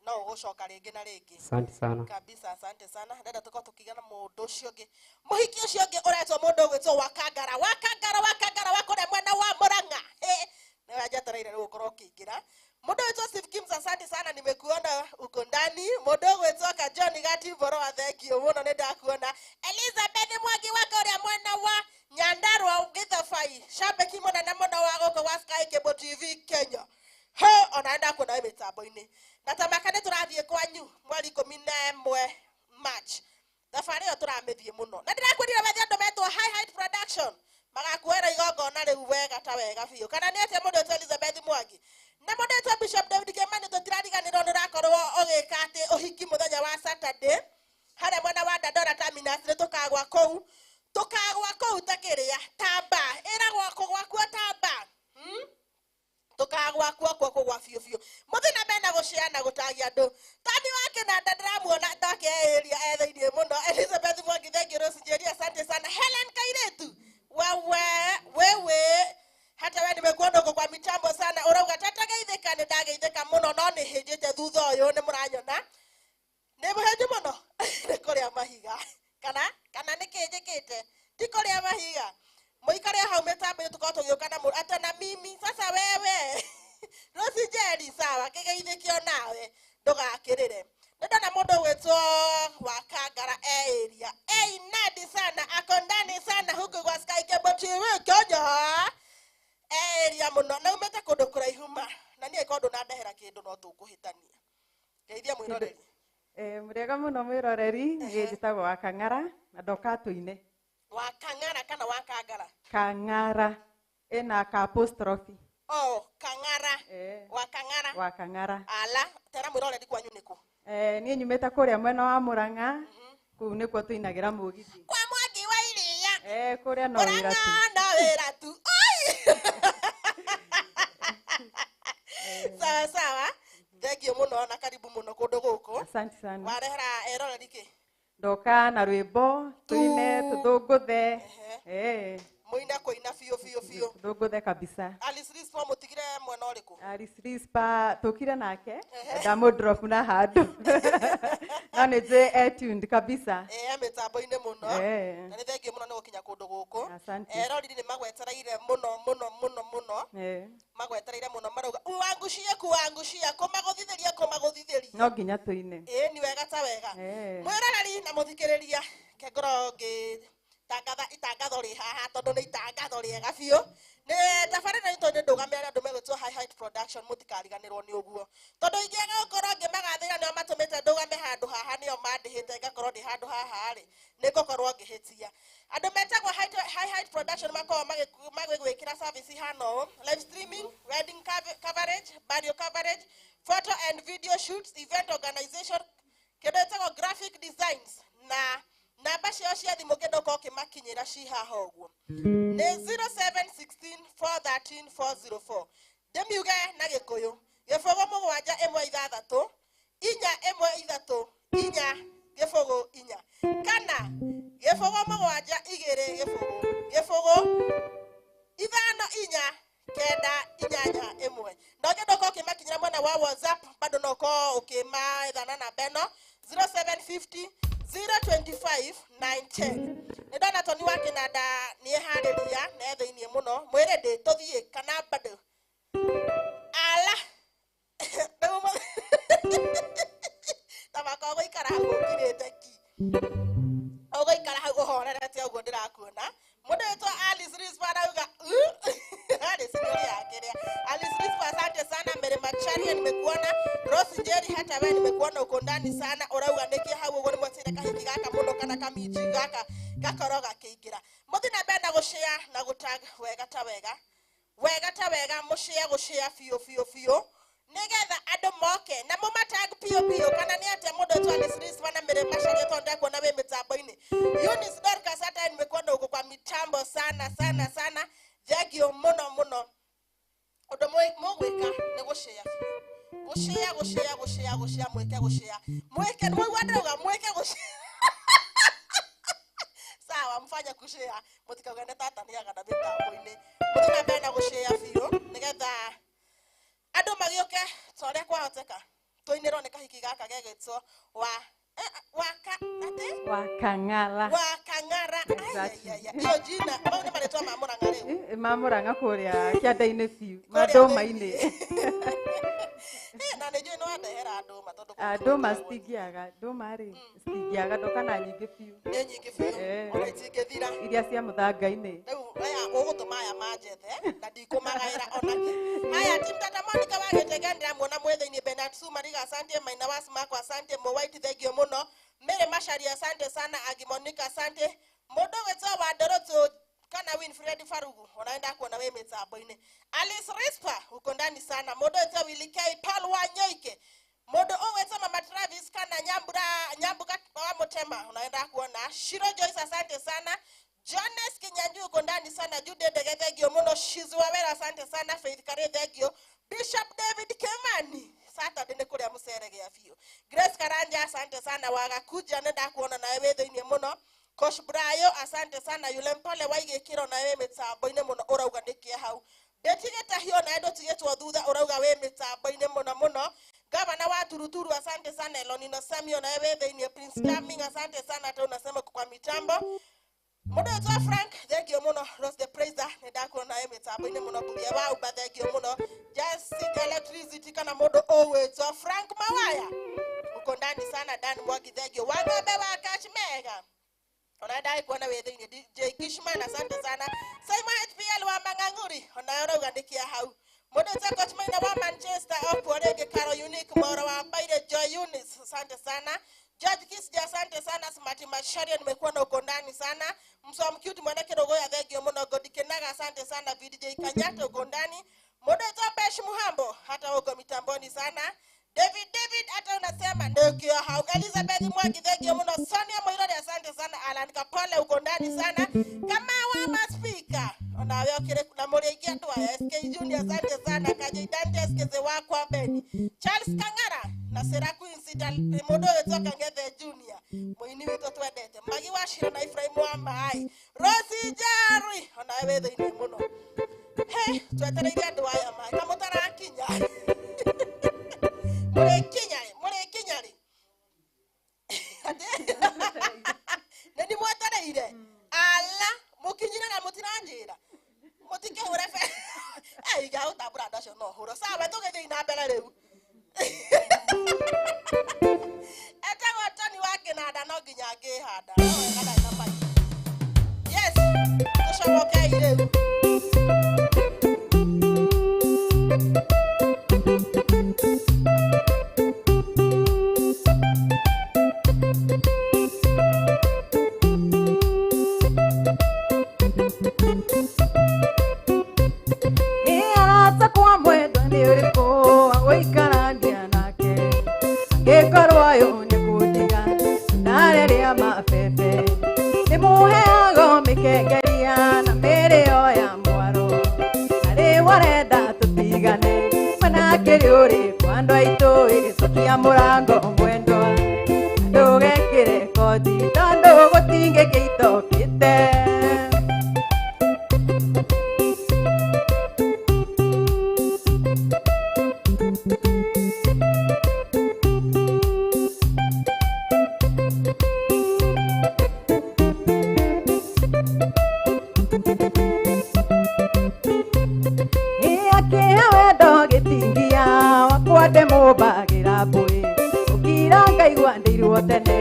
No ũgũcoka rĩngĩ na rĩngĩ. Asante sana. Kabisa, asante sana. Ndenda tuko tukigana mũndũ ũcio ũngĩ. Mũhiki ũcio ũngĩ ũretwo mũndũ gwĩtwo Wakangara wakore mwena wa Murang'a. Na wajetereire gũkorwo ũkĩingĩra. Mũndũ gwĩtwo Steve Kims, asante sana, nimekuona uko ndani. Mũndũ gwĩtwo Kajoni Gatiboro thengio mũno nĩndakuona. Elizabeth Mwangi wako ũrĩa mwena wa Nyandarua Githabai. Shabiki mũnene mũno wa gũkũ wa Sky Cable TV Kenya. Onaenda kuona mitambo-inĩ. Na tamakane tũrathiĩ kwanyu mweri 11 March. Thabarĩ ĩyo tũramĩthiĩ mũno. Na ndĩrakwĩrire wethe andũ metwo High Production. Magakuoera igongona rĩu wega ta wega biũ. Kana nĩ atĩa mũndũ wetwo Elizabeth Mwangi. Na mũndũ wetwo Bishop David Kimani tũtirariganĩrwo nĩũrakorwo ũgĩka atĩ ũhiki mũthenya wa Saturday. Harĩa mwena wa Dandora Terminus nĩtũkagwa kũu. Takĩrĩa Tamba. Ĩragwo kũgwakwo Tamba. Tukagwa kwa biũ. Muthina bena gũciana gũtagia andũ. Tani wake na ndĩramuona ndakeĩria ethĩirie mũno. Elizabeth Mwangi thengio Rose Njeri, asante sana. Helen Kairetu. Wewe hata wewe nimekuona uko kwa mitambo sana. Urauga tatageithĩka nĩ ndageithĩka mũno no nĩ hĩnjĩte thutha ũyũ nĩ mũranyona. Nĩ mũhĩnju mũno. Nĩ kũrĩa mahiga. Kana nĩ kĩnjĩkĩte. Ti kũrĩa mahiga. Muikare hau mitambo tukoto gĩũkana mũndũ ata na mimi sasa wewe Rose Njeri sawa kĩgeithĩkio nawe ndũgakĩrĩre. Ndona mũndũ gwĩtwo Wakangara area. Nadi sana ako ndani sana huku kwa Sky Cable TV Kenya. Area mũno na umete kũndũ kũraihu ma. Na niĩ kondũ na ndehera kĩndũ no tũkũhĩtania. Geithia mwĩroreri. Murega mũno mwĩroreri, njĩtagwo Wakangara na ndokatũ-inĩ. Wakangara kana Wakangara? Kangara ena ka apostrophe. Kangara. Wakangara. Ala, tera mwĩroreri kwanyu nĩkũ? Niĩ nyumĩte kũrĩa mwena wa Murang'a. Kũu nĩkuo tũinagĩra mũgithi. Kwa Mwangi wa Iria. Kũrĩa no wĩra tu. No wĩra tu. Sawa. Thengio mũno na karibu mũno kũndũ gũkũ. Asante sana. Warehera eroreri kĩ? Ndoka na rwĩmbo tuine tũthũngũthe. Muina kũina biũ. Tũthũngũthe kabisa. Alice Rispa mutigire mwena ũrĩkũ? Alice Rispa tũkire nake. Ndamũdrop na handũ. Na nĩ njĩ tuned kabisa. Mitambo-inĩ mũno. Na nĩ thengio mũno nĩ gũkinya kũndũ gũkũ. Asante. Eroreri nĩ magwetereire mũno. Magwetereire mũno marauga kuangushia kũmaguthithĩria. No nginya tuine. Ni wega ta wega. Mwĩroreri na mũthikĩrĩria kengoro itangatho rĩ haha tondũ nĩ itangatho rĩega biũ. Nĩ tabarĩra itũ nĩ ndũgamĩrĩra andũ megwĩtwo High Production mũtikariganĩrwo nĩ ũguo. Tondũ ingĩaga gũkorwo ngĩmagathĩra nĩo matũmĩte ndũgame handũ haha nĩo mandĩhĩte ngakorwo ndĩ handũ haha rĩ nĩngũkorwo ngĩhĩtia. Andũ metagwo High Production makoragwo magĩgwĩkĩra service hana ũũ: live streaming, wedding coverage, burial coverage, photo and video shoots, event organization, kĩndũ gĩtagwo graphic designs na namba ciao cia thimũ kĩndũ ũkorwo ũkĩmakinyĩra ci haha ũguo nĩ 0716 413 404. Ndĩmiuge na Gĩkũyũ: gĩbũgũ 7 1 6 4 1 3 4 gĩbũgũ 4 kana gĩbũgũ 7 2 gĩbũgũ 5 4 kenda 8 1. No kĩndũ ũkorwo ũkĩmakinyĩra mwena wa WhatsApp bado no ũkorwo ũkĩmaethana na beno 0750 025 910. Ndona Tony wake nada nĩ harĩria na thĩinĩ mũno mwĩre ndĩ tũthiĩ kana bado ala tabaka gũikara hau ũkirĩte ki ũgũikara hau ũhorerete ũguo ndĩrakuona. Mũndũ wĩtwo Alice Rispa arauga Alice nĩ yake rĩa Alice Rispa, asante sana. Mere Macharia nimekuona. Rose Njeri hata wewe nimekuona uko ndani sana. Urauga nĩkĩ hau ũguo nĩ mwatire kahiti gaka mũno kana kamiji gaka gakoroga kĩingĩra. Mũthĩ na benda gũshare na gũtag wega ta wega. wega ta wega mushare gushare fio nigetha andu moke na mumatag pio kana ni ate mundu twani series wana mere masharia tonda kuona we mitambo-ini. Eunice Dorcas hata nimekuwa huko kwa mitambo sana thegio muno undu mwigwika ni gushare mweke ni mwadrauga mweke gushare sawa mfanya kushare mutikagende tata ni agana mitambo-ini mutina bena gushare fio nigetha andu magioke tore kwa hoteka toinero ne kahiki gaka gegetso Wakangala iyo jina mbona maletwa mamuranga leo mamuranga kuria kianda-ini fiu madoma-ini na nejo no adehera ndoma tondu ndoma stigiaga ndoma ri stigiaga ndokana nyingi fiu nyingi fiu ona itingethira iria cia muthanga-ini riu aya gugutuma aya manjethe na ndikumagaira onaki aya timtata Monica wagetegendera muona mwethe-ini Bernard Sumariga asante Maina Wasmako asante Mo White thegio muno Mere Masharia asante sana Agi Monica asante Modo wetso wa Doroto kana Winfred Farugu unaenda kuona wewe mitambo-ini Alice Rispa uko ndani sana Modo wetso Willikei Paul Wanyoike Modo wetso Mama Travis kana Nyambuka wa Motema unaenda kuona Shiro Joyce asante sana Jones Kinyanju uko ndani sana Jude Degethegio muno Shizu Wawera asante sana Faith Kare thegio Bishop David Kemani Saturday ne kuria muserege ya fio Grace Karanja asante sana wagakuja nenda kuona na wewe thini muno Coach Brayo asante sana yule mpole waige kiro na wewe mitambo-ini muno urauga ndikia hau Betigeta hiyo na edo tigetwo thutha urauga wewe mitambo-ini muno Gavana wa Turuturu asante sana Elonino Samio na wewe thini Prince Coming asante sana hata unasema kwa mitambo Mudo to Frank thegio muno Rose the Praiser nenda kuona wewe mitambo-ini muno bugia wa uba thegio muno Just electricity kana mudo to Frank Mawaya uko ndani sana Dan Mwagi thegio wangombe wa Kashmega unaenda kuona wewe thini DJ Kishman asante sana Simon HPL wa Manganguri unaona ugandikia hau mudo to Coach Maina wa Manchester Oporege Caro Unique Mora wa Baide Joy Eunice asante sana Judge Kisja asante sana Smart Masharia nimekuwa na uko ndani sana Msoa Mcute mwanake rogo ya thegio muno Godikenaga asante sana VDJ Kanyata uko ndani Mudo to Besh Muhambo hata uko mitamboni sana David hata unasema ndio hau Elizabeth Mwagi thegio muno Sonia Moirode asante sana Alan Kapole uko ndani sana kama wa speaker unawe okire kuna murigia tu ya SK Junior asante sana Kaje Dante SKZ wako Beni Charles Kangara na Seraku Incident Mudo wetoka Ngethe Junior muini wito twendete Magi washira na Ephraim wa Mai Rosie Jerry unawe thini muno he twetereire andu aya mai kamutara kinya Mure kinyari Nani mwetereire ala mukinyira na mutiranjira mutike urefe ga utabura dasho no huro sabe tugethi na mbere riu eta watani wake na nda no nginya ngihanda kana namba yes tushoboke riu Murango mwendo ndugekire kodi tondo gutinge kito kite bagira bui ukira ngaigua ndirwo tene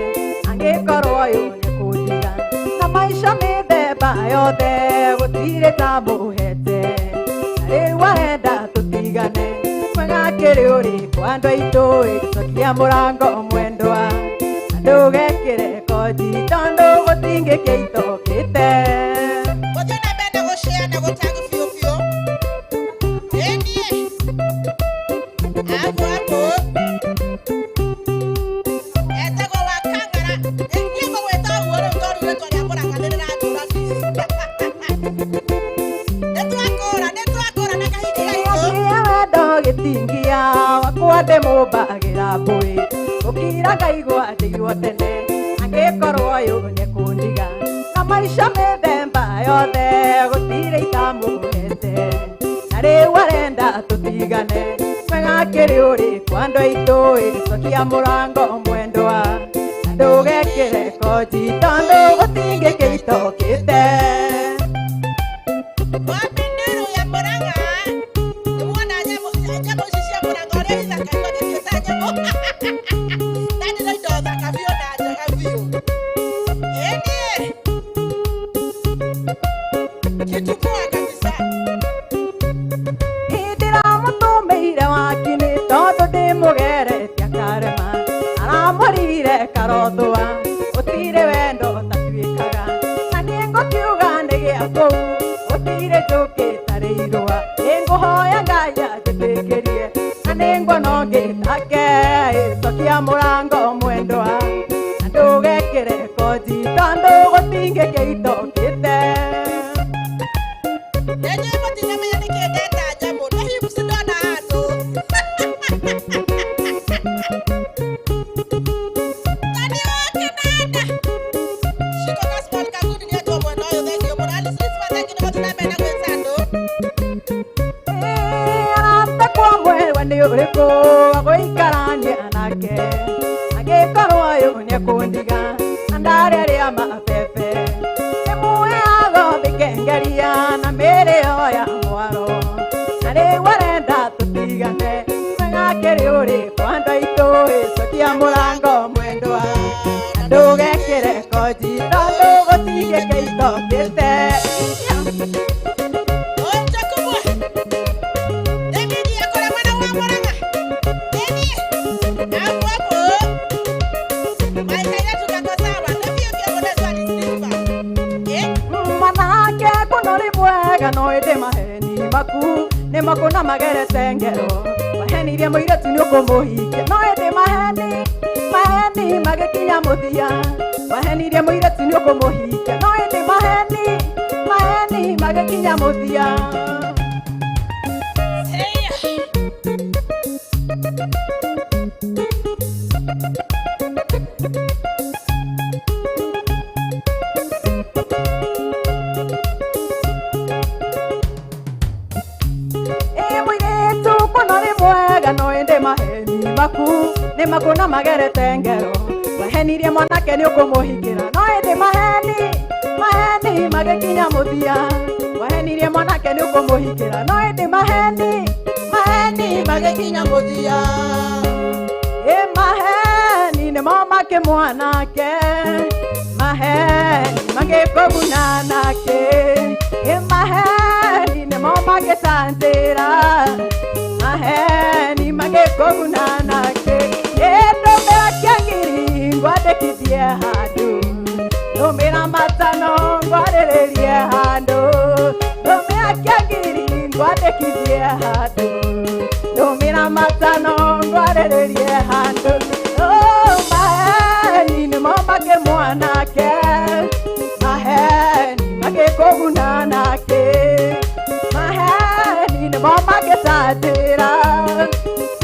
angikorwo uyu ni kundiga na maisha mithemba yothe gutire ta muhete na riu arenda tutigane mwega kiri uri kwa andu aitu icokia murango mwendwa na ndugekire kodi tondu gutingikia itokite muthina bende gushare na gutaga fiu gitingia wakwande mumbagira mbui ukira ngaigua ndigirwo tene angikorwo uyu nikundiga na maisha mithemba yothe gutire itamuhete na riu arenda tutigane mwega kiri uri kwa andu aitu cokia murango mwendwa na ndugekire koji tondu gutingikitokite Wapinduru ya Murang'a. Nimuona nyamũ ici cia Murang'a ũrĩa ithaka igagĩthiĩ ta nyamũ. Nani no indo thaka biũ na njega biũ. Ĩni. Kitumua kabisa. ndiramutumiire wakini tondu ndimugeretie akarema aramurire karothwa utire wendo tatuikaga na nie ngukiuga nigia kuu utire njukite riirwa ninguhoya Ngai anjitikirie na ninguona ngitake cokia murango mwendwa na ndugekire koji tondu gutingikitokite Nenye mũtinamenya nĩkĩ ndenda nyamũ. No himu cindona handũ. Nani wake nanda. Shiko ka small kagundi ni atuwa mwendo yo thengio mũrali sisi thangi nĩmo tunamenya gwĩca andũ. aratakwo mwerwa nĩ ũrĩkũ agũikarania nake angĩkorwo ũyũ nĩekundiga na ndarĩrĩa mabebe nĩmuheago thĩkengeria na mĩrĩo ya mwaro na rĩu arenda tũtigane mwega kĩrĩ ũrĩ kwa andũ aitũ cokia mũrango mwendwa na ndũgekĩre koji tondũ gũtingĩkĩitokĩte Onja kubwa. Nĩmĩni akora mwena wa Murang'a. Nĩni. Hapo hapo. Maisha yetu kako sawa. Na pia mũndũ alisilipa. manake kuno ri mwega no indi maheni maku ni makuna magerete ngero mahenirie muiretu ni ukumuhikia no indi maheni magikinya muthia mahenirie muiretu ni ukumuhikia no indi maheni magikinya muthia muiretu kuno ri mwega no indi maheni maku ni makuna magerete ngero mahenirie mwanake ni ukumuhikira no indi maheni magikinya muthia mahenirie mwanake ni ukumuhikira no indi maheni magikinya muthia maheni nimo make mwanake maheni magikoguna nake maheni nimo magicandira maheni magikoguna nake ndũmĩra kĩangiri ngwandĩkithie handũ ndũmĩra matano ngwarĩrĩrie handũ ndũmĩra kĩangiri ngwandĩkithie handũ ndũmĩra matano ngwarĩrĩrie handũ maheni nĩmo make mwanake maheni magĩkũguna nake maheni nĩmo magĩcandĩra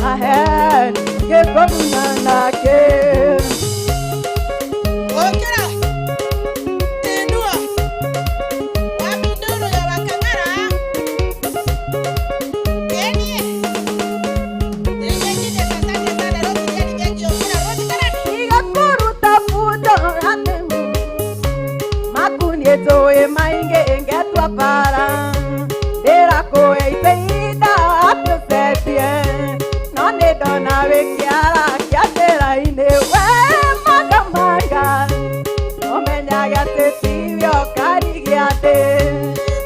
maheni magĩkũguna nake Okera. Inua. Wapinduru ya Wakang'ara. Eni. Nyingine sasa ni sana roti yani gengi okera roti karani. igakuruta buto anemu makunietoe mainge ngetwa para ndĩrakũhe ihinda atũcetie no nĩ ndona wĩkĩara kĩa njĩra-inĩ we magamanga ũmenyage atĩ tibio kari gĩa thĩ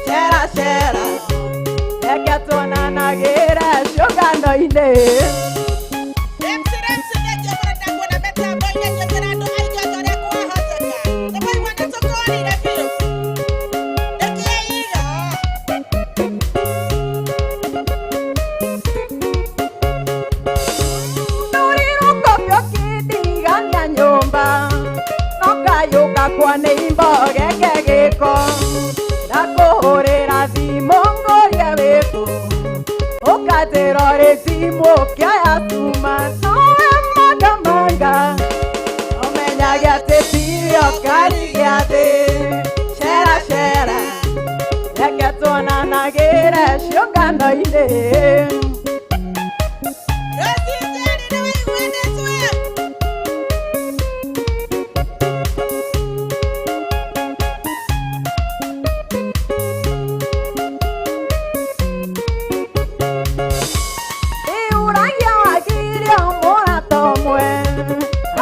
ceracera reke tuonanagĩre ciũngano-inĩ Remsi neke murenda kuona meta boine nyekera andũ aingĩ othe ũrĩa kwahoteka. Nĩ mwaigua nĩtũkũrire biũ. Ndũkĩiga. Nurirukobyo kidigania nyumba nokayuka kwa neimbo geke gĩko ndakuhũrĩra thimũ ngũrie wĩkũ ũkanjĩra ũrĩ gĩthimo kĩaya tuma nowe magamanga ũmenyaga atĩ tirio kari gĩa thĩ cera cera reke tuonanagĩre ciũngano-inĩ.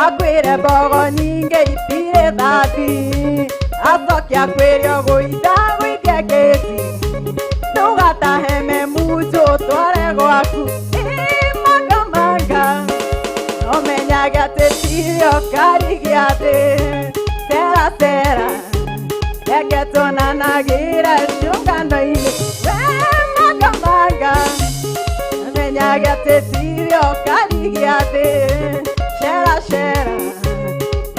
Akwĩre mbogo nyingĩ itirĩ thathi acokia kwĩrio gũitha gũithia kĩsi ndũgatahe memuju tware gwaku magamanga ũmenyage atĩ tirio kari gĩa thĩ cera cera reke tuonanagĩre ciũngano-inĩ magamanga ũmenyage atĩ tirio kari gĩa thĩ cera cera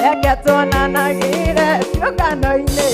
reke tuonanagĩre ciũngano-inĩ.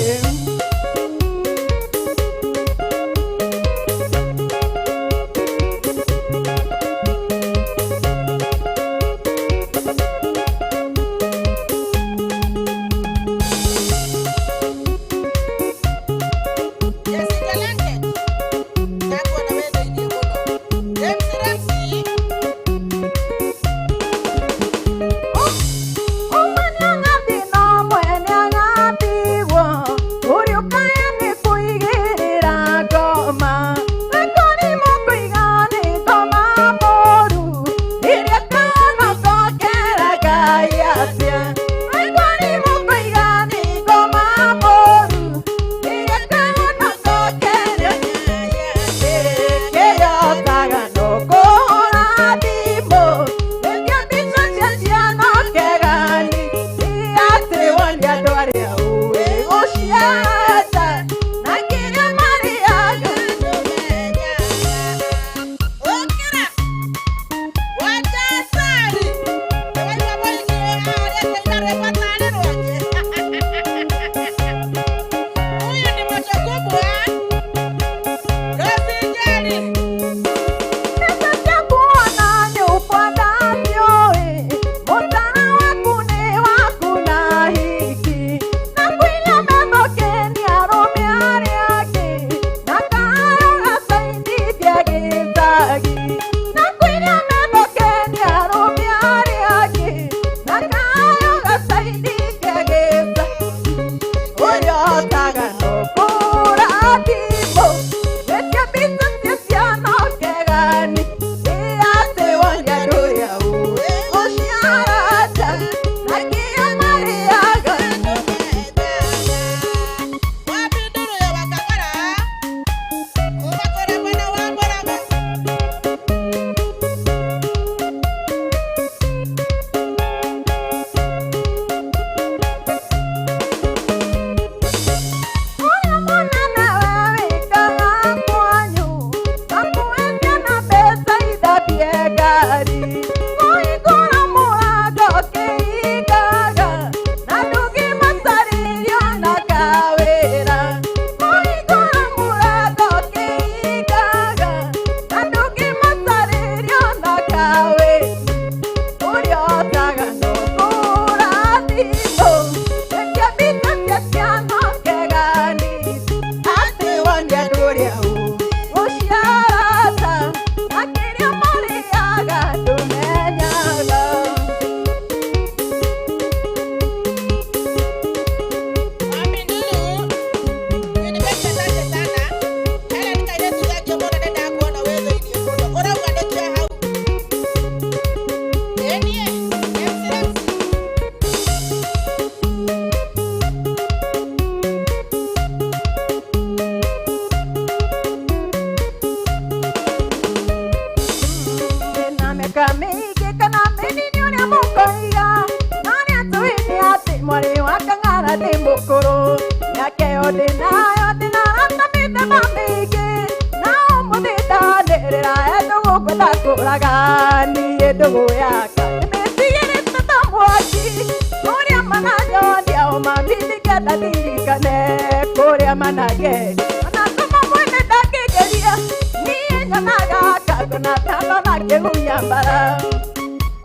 akigunyambara.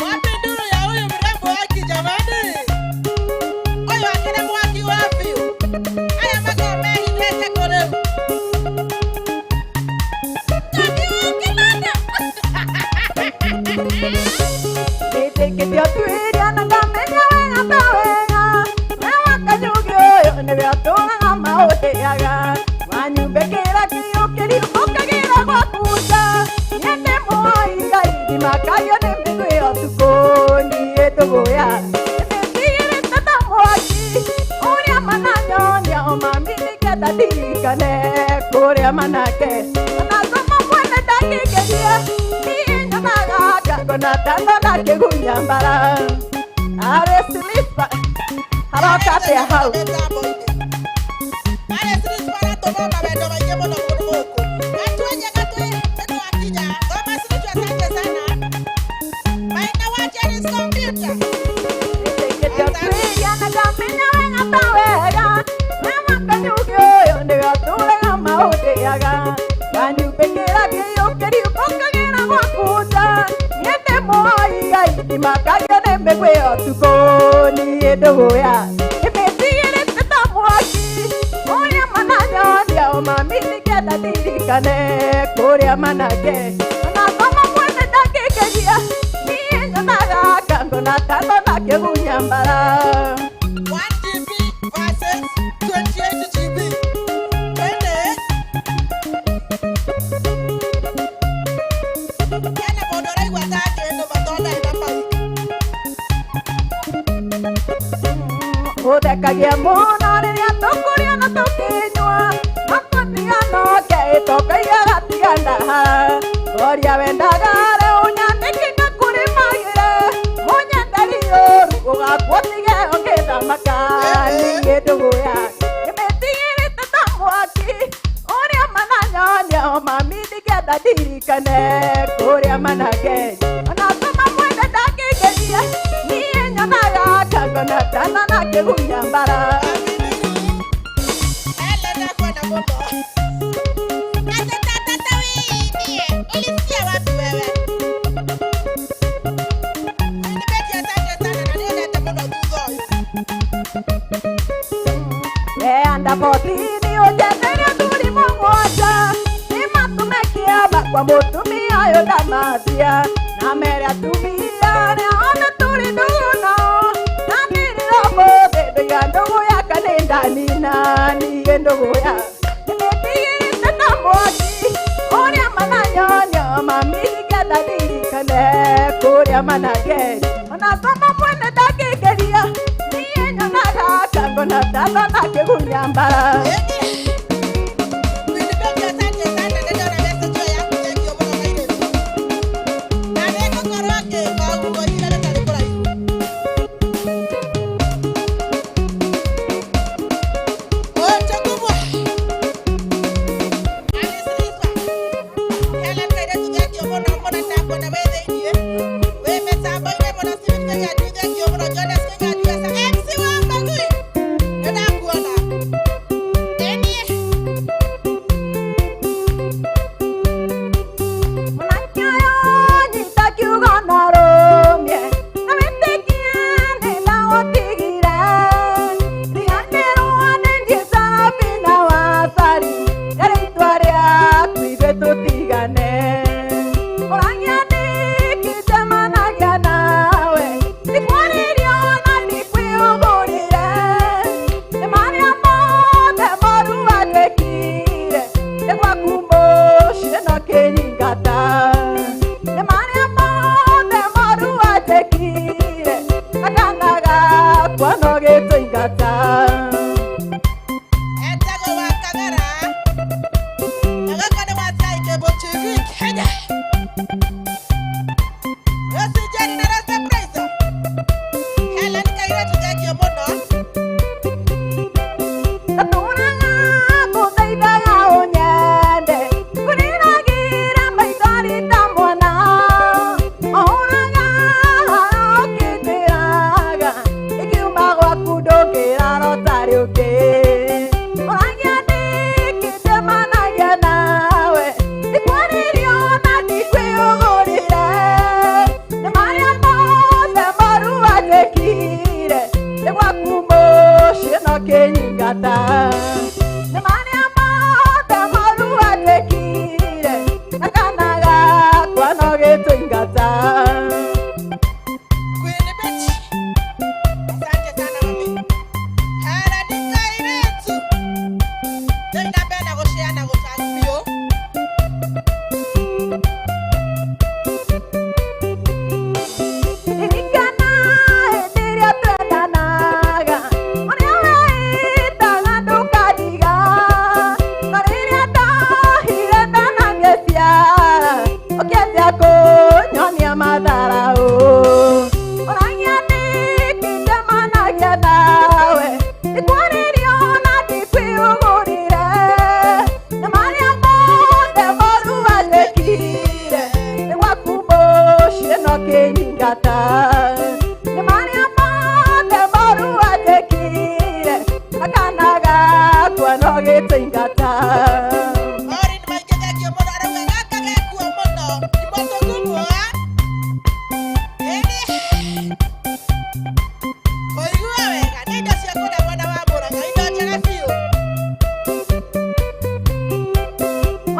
Wapi nduru ya huyu mrembo waki jamani? Huyu akina mwaki wapi? Haya magome ilete kore. Nitikithio twiria na ngamenya wega ta wega, na wakanyugi ũyũ nĩwe atũraga maũthĩaga. Wanyumbĩkĩra kĩiyũkĩri ũkagira gwakunja, niĩ ndĩ mũhoi Ngai ndimakario nĩ mĩguĩ ũtukũ, niĩ ndũgũya nĩndĩtigĩrĩte ta mwaki ũrĩa mananyonia ũmami nĩgetha ndirikane kũrĩa manake. Ona ngoma mwene ndangĩngeria, niĩ nyonaga ngangona ndangona kĩgunyambara. Arĩ Silipa haroka atĩa hau? Makaria nĩ mĩguĩ ũtukũ, niĩ ndũgũya nĩmĩtigĩrĩte ta mwaki ũrĩa mananyonia ũmami nĩgetha ndirikane kũrĩa manake. Ona ngoma mwene ndangĩngeria, niĩ nyonaga ngangona ndangona kĩgunyambara. 1 GB versus 28 GB. Kena bodora igwatake ndo batonda ibapai. Ũthekagia mũno rĩrĩa tũkũrĩa na tũkĩnyua, na tũtigano kĩtokagia gatigana. Ngoria wendaga rĩ ũnyandĩkĩga kũrĩ magĩre, mũnyenderi ũru ũgakuotige ũgĩthamaka. Niĩ ndũgũya nĩmĩtigĩrĩte ta mwaki ũrĩa mananyonia ũmami nĩgetha ndirikane kũrĩa manake. Ona ngoma mwene ndangĩngeria, niĩ nyonaga ngangona ndangona kĩgunyambara. Enda potini ũnjetheria thuri mũgwanja, nĩmatumekia kwa mũtumia ũyũ ndamathia, na mere atumia nĩone tũrĩ nduno, na ndirira mũthĩ ndĩga ndũgũya kanĩnda nina, niĩ ndũgũya nĩmĩtigĩrĩte ta mwaki ũrĩa mananyonia mami nĩgetha ndirikane kũrĩa manake. Ona ngoma mwene ndangĩngeria, niĩ nyonaga ngangona ndangona kĩgunyambara. kĩnyingata nĩ marĩa mothe moru andĩkire na kana gakwa no gĩtũingata. Kweli Beti. Asante sana mami. Hara nikairetu. Nenda bena gosheana gotambio. Ririkana hĩndĩ ĩrĩa twendanaga, ũrĩa wĩitaga ndũkariga, na rĩrĩa ndohire na ngĩciara, ũkĩambia kũnyonia matharaũ. Ũrania nĩkĩ njemanagia nawe, ikwarĩrio na ndikwĩũgũrire, na marĩa mothe moru wandĩkire, nĩ gwaku mũciĩ no kĩnyingata. Nĩ marĩa mothe moru wandĩkire, na kana gakwa no gĩtũingata. Ori ni maigithagio mũno arauga gaka gekuo mũno. Ni mũtũgumu ha? Ĩni. Kũigua wega nĩ indo cia kũrĩa mwena wa Mũrang'a, indo njega biũ.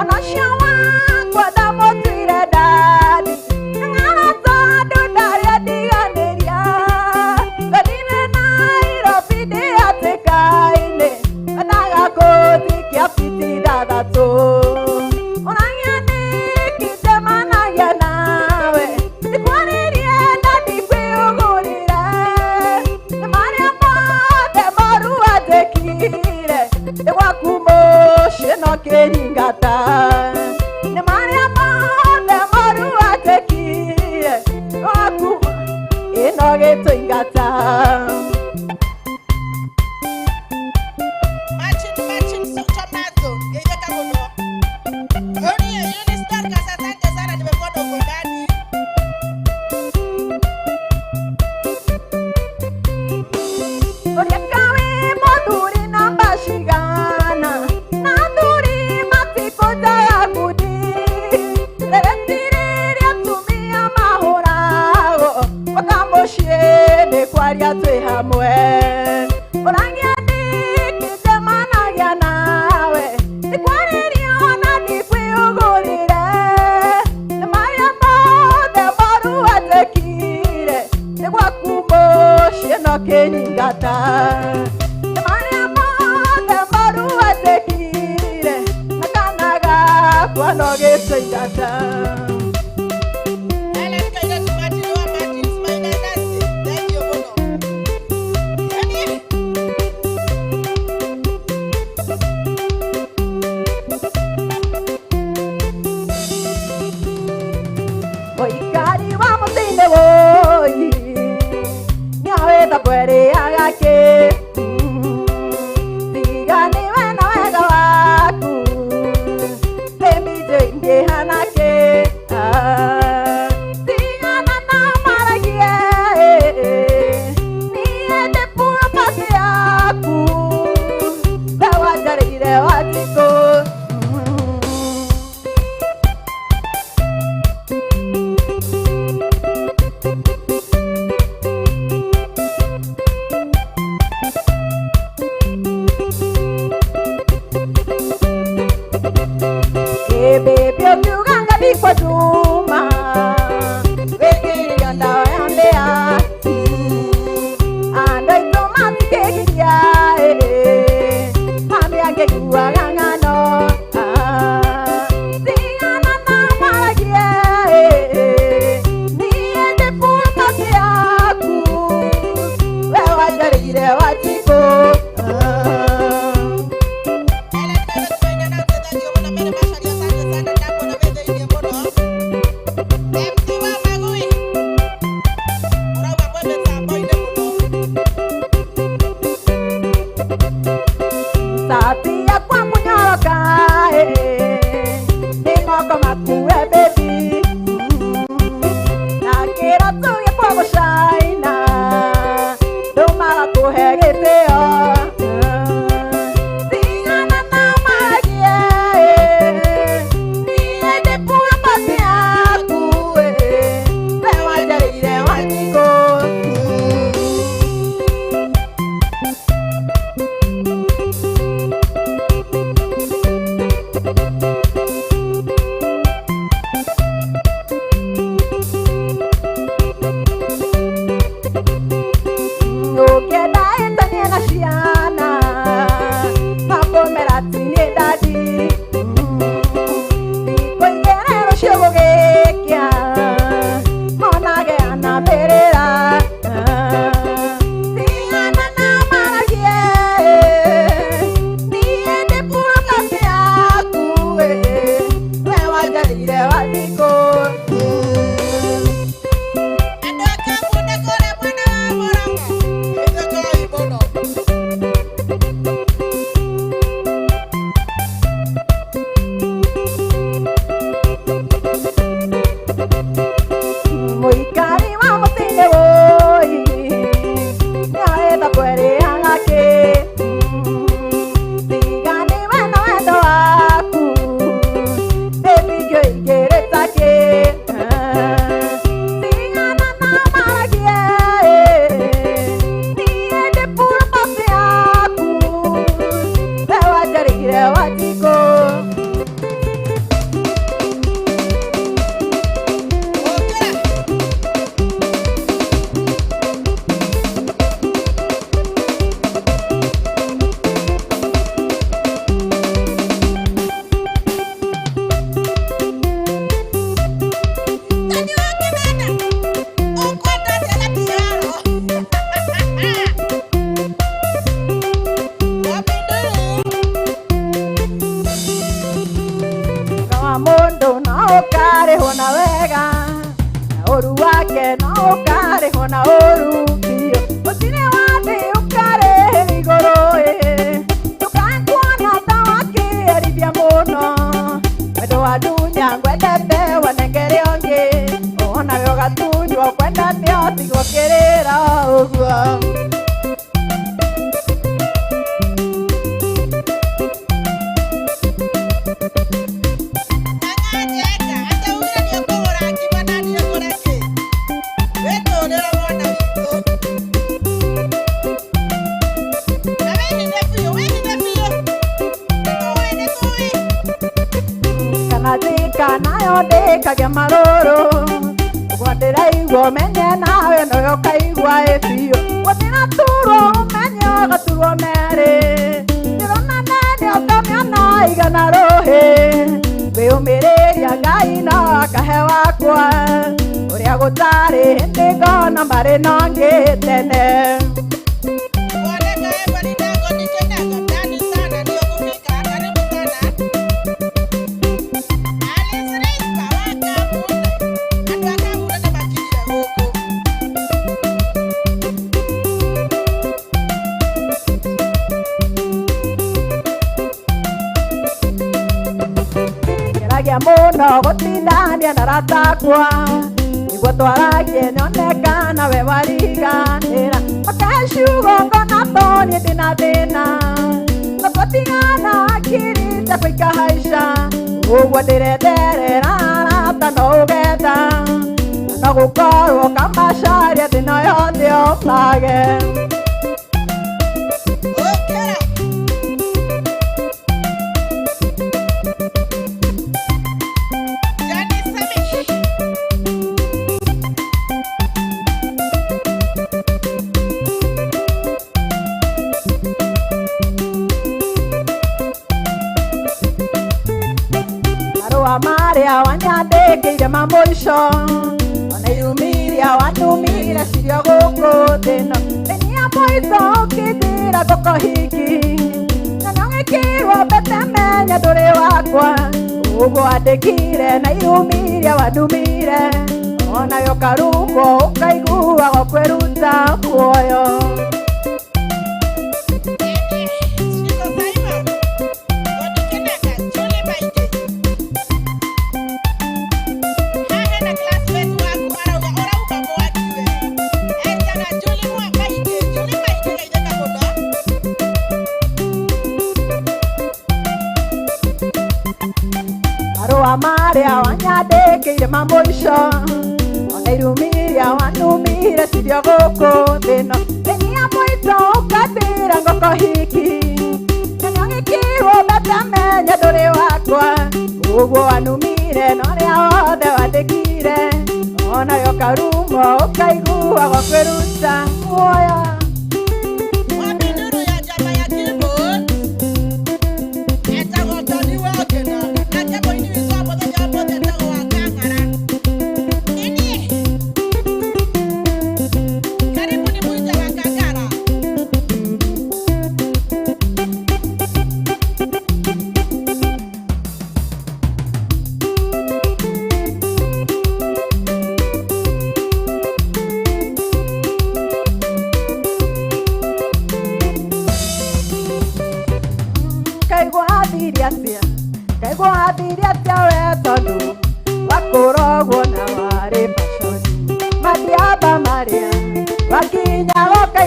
Ona ũcio wakwa ndamũtuire ndathi, na ng'ano tondũ ndarĩ ndiganĩria. Ngonire Nairobi ndĩ hatĩka-inĩ, endaga gũthikia biti ithathatũ. Ũrania nĩkĩ njemanagia nawe, ndikwarĩrie na ndikwĩũgũrire, nĩ marĩa mothe moru wandĩkire, nĩ gwaku mũciĩ no kĩnyingata. Nĩ marĩa mothe moru wandĩkire, nĩ gwaku ĩno gĩtũingata. Machin tomato. Geithĩka mũno. Ori yeye ni Starkas, asante sana nimekuona huko ndani. Ũrĩa kawe mũthuri namba cigana, na athuri matikũnjaga ngundi. Rĩrĩa atumia mahũragwo, oka mũciĩ nĩ kwaria twĩ hamwe. Ũrania nĩkĩ njemanagia nawe, ndikwarĩrio na ndikwĩũgũrire, nĩ marĩa mothe moru wandĩkire, nĩ gwaku mũciĩ no kĩnyingata. Nĩ marĩa mothe moru wandĩkire, na kana gakwa no gĩtũingata. Ellen Kairetu Martin wa Martins Maina Nasi. Thank you mũno. Ĩni. Mũikari wa mũtĩ-inĩ woi, nĩawĩtha mbwereaga kĩ. Tiganiwe na wega waku, thĩmbinjĩ ingĩhana kĩ. Tigana na maragie, niĩ ndĩ purpose yaku, we wanjarĩire Wanjikũ. Baby, you gonna be for Juma. Baby, you're down and there. And I don't want to get it. Mommy, I get you a no. Sing on a mama, near the pool of the apple. Well, I got it, what you go. Ellen Kairetu Maina Nasi. Thank you mũno. Mere Macharia, asante sana. Ndakuona wĩthĩ-inĩ mũno. MC wa Magui. Ũrauga mwende tambo-inĩ mũno. Satia kwa munyoroka, ni ngoko makue baby. Nakira tuye kwa gũcaina, ndũmaga kũhe gĩtĩo. Tigana na maragie, niĩ ndĩ purpose yaku, we wanjarĩire Wanjikũ. na merera tigana na maragie niende pura pasi yaku we wajarire watiko Andũ ake mũndũ kũrĩa mwena wa Mũrang'o. Ĩtĩkoi mũno. Mũikari wa mũtĩ-inĩ woi nĩarenda kwereana kĩ tigani wena wendo waku ndĩngĩingĩrĩta kĩ tigana na maragie niĩ ndĩ pura pasi yaku we wanjarĩire Wanjikũ. Tani wake nenda. Ũkwenda atĩa na tiaro? Mũthenya wa mũndũ no ũkarĩhwo na wega na ũru wake no ũkarĩhwo na ũru biũ gũtirĩ wathĩ ũkarĩhĩra igũrũ ndũkakuona ta wakĩerithia mũno wendo wa ndunya ngwendete wanengere ũngĩ onawe ũgatunywo kwendete ũtigwo kĩrĩra ũguo. Ang'anjeta, ataura nĩ ũkũgũra ngima na niĩ ngũre kĩ? Wĩtũũrĩre mwana witũ. Na wĩhithe biũ, wĩhithe biũ. Nĩtũĩ. Kana thika nayo ndĩkagia marũrũ ũguo ndĩraigua ũmenye nawe noyo ũkaigua biũ gũtiraturwo ũmenye ũgaturwo merĩ ndĩrona nene ũkamĩona igana rũhĩ wĩyũmĩrĩria Ngai no akahe wakwa ũrĩa gũtarĩ hĩndĩ ngona marĩ na ũngĩ tene. Kuoneka Ebony Ndego nikendanga ndani sana ndio kufika. Karibu sana. Alice Rispa wa Kamune. Andũ a Kamune nĩmakinyire gũkũ. Ngeragia mũno gũtindania na ratakwa nĩguo twaragie nyonekana we wariganĩra makeciugo ngona toniĩ ndĩna thĩna na twatigana akiri tekũika haica ũguo ndĩretherera arata no ũgetha no gũkorwo kamacaria thĩna yothe ũmage. Ũkĩra. Jani Sami. Marũa marĩa wanyandĩkĩire ma mũico ona irumiria wanumire cirio gũkũ thĩno thĩnia mũico ũkĩnjĩra ngũkũhiki na nĩũgĩkĩrwo mbete menye ndũrĩ wakwa ũguo wandĩkire na irumiria wanumire onawe ũkarumwo ũkaiguaga kwĩruta muoyo. Shiko Saima. Wanikendaga Julie Maige. Haha na classmate waku arauga ũrauga mwakiwe. Enjaga Julie Maige. Julie Maige geithĩka mũno. Marũa marĩa wanyandĩkĩire ma mũico ona irumiria wanumire cirio gũkũ thĩno thĩnia mũico ũkatĩra ngũkũhiki na nĩũgĩkĩrwo mbete menye ndũrĩ wakwa ũguo wanumire na ũrĩa wothe wandĩkire onawe ũkarumwo ũkaiguaga kwĩruta muoyo. Wapi nuru ya chama ya Keyboard? Etagwo Tony Wakena. Na jambo hili ni somo la jambo la Etagwo wa Kang'ara. Nini?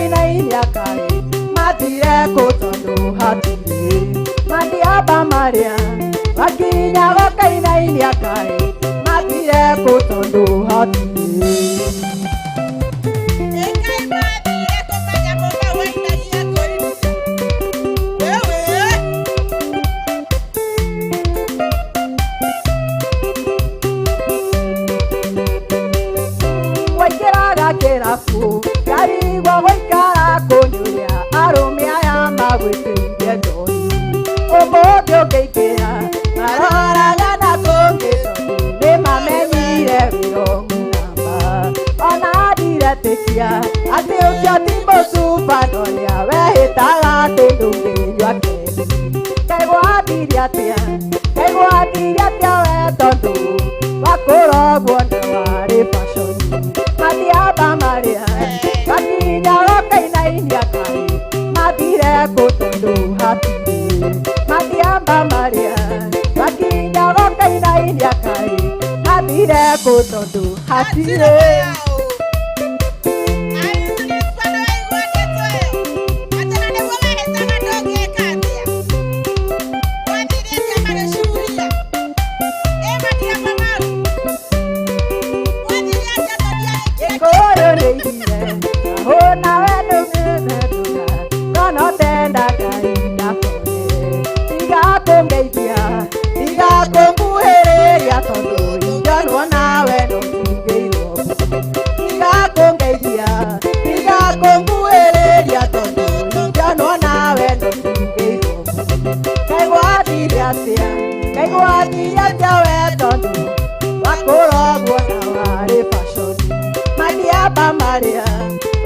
kainainia kai mathire kũ tondũ hatirĩ mathiamba marĩa makinyaga kainainia kai mathire kũ tondũ hatirĩ. Kĩrabu karigwo gũikara kũnyuria arũme aya magwĩtĩire ndori ũmũthĩ ũngĩingĩra maroraga na kũngĩ tondũ nĩmamenyire wĩromu namba ona ndiretĩkia atĩ ũcio ti mũcuba no nĩa wehĩtaga atĩ ndũngĩnyua keri kaigwathirie atĩa we tondũ wakũrogwo na warĩ baconi mathiamba marĩa makinyaga kainainia kai mathire kũ tondũ hatirĩ mathiamba marĩa makinyaga kainainia kai mathire kũ tondũ hatirĩ.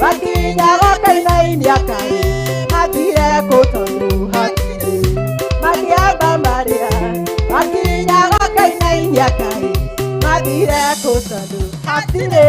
Wakinyaga kainainia kai mathire kũ tondũ hatirĩ mathiamba marĩa wakinyaga kainainia kai mathire kũ tondũ hatirĩ.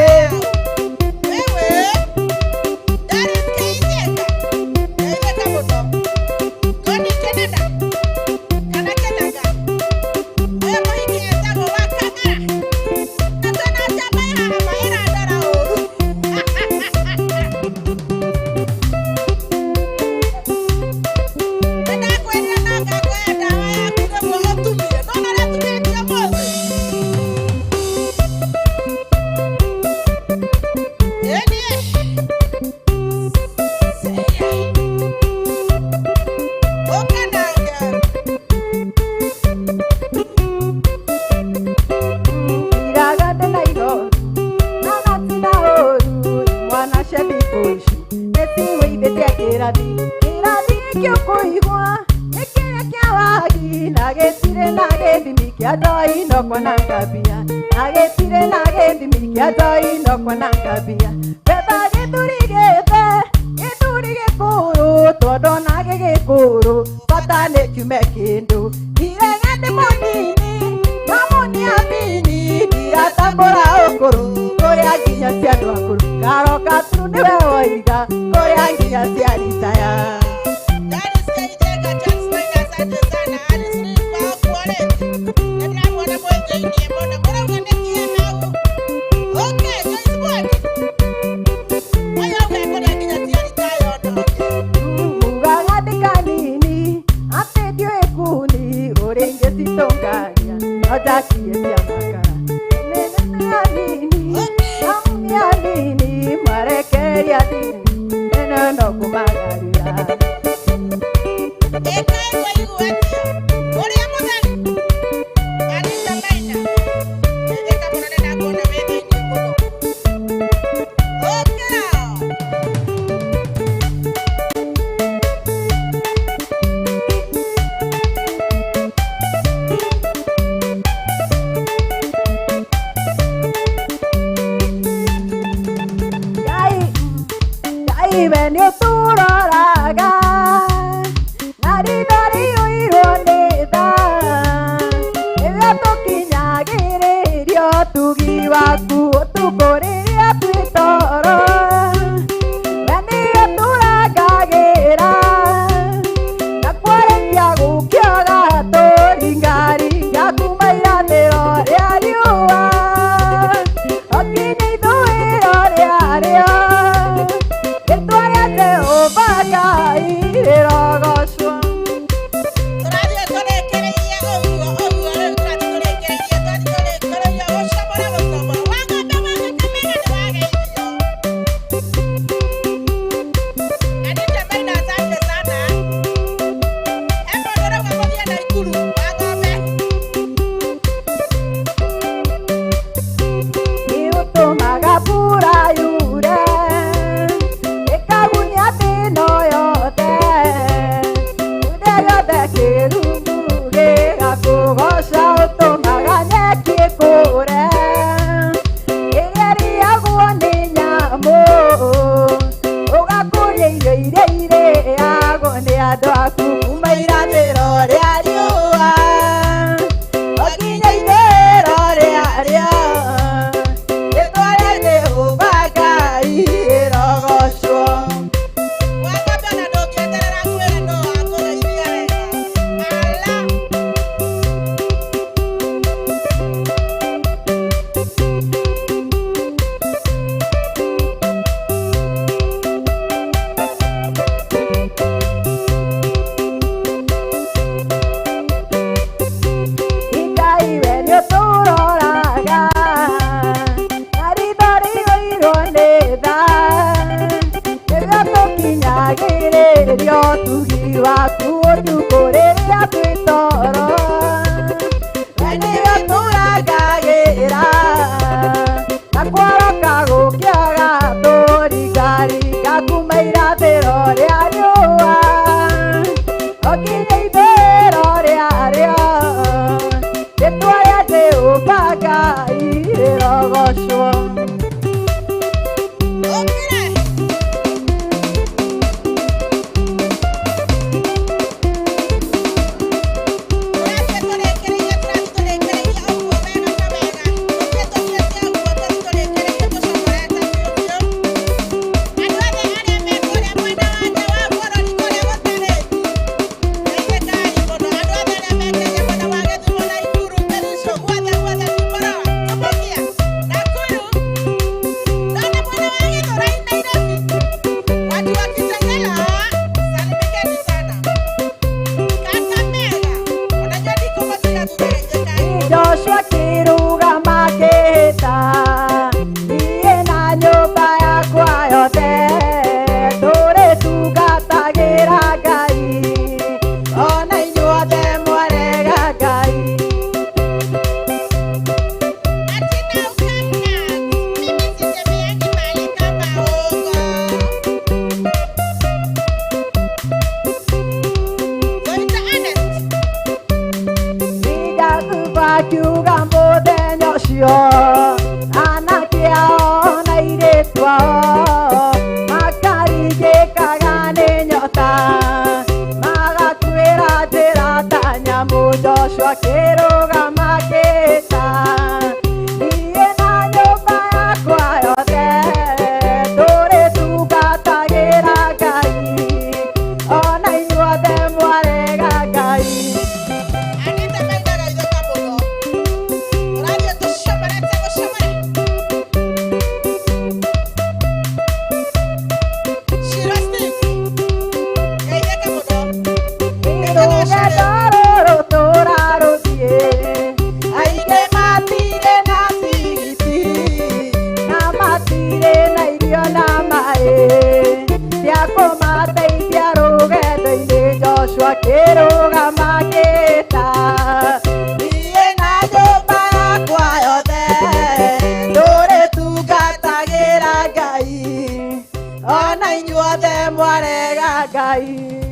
Ngai ona inyuothe mwarega Ngai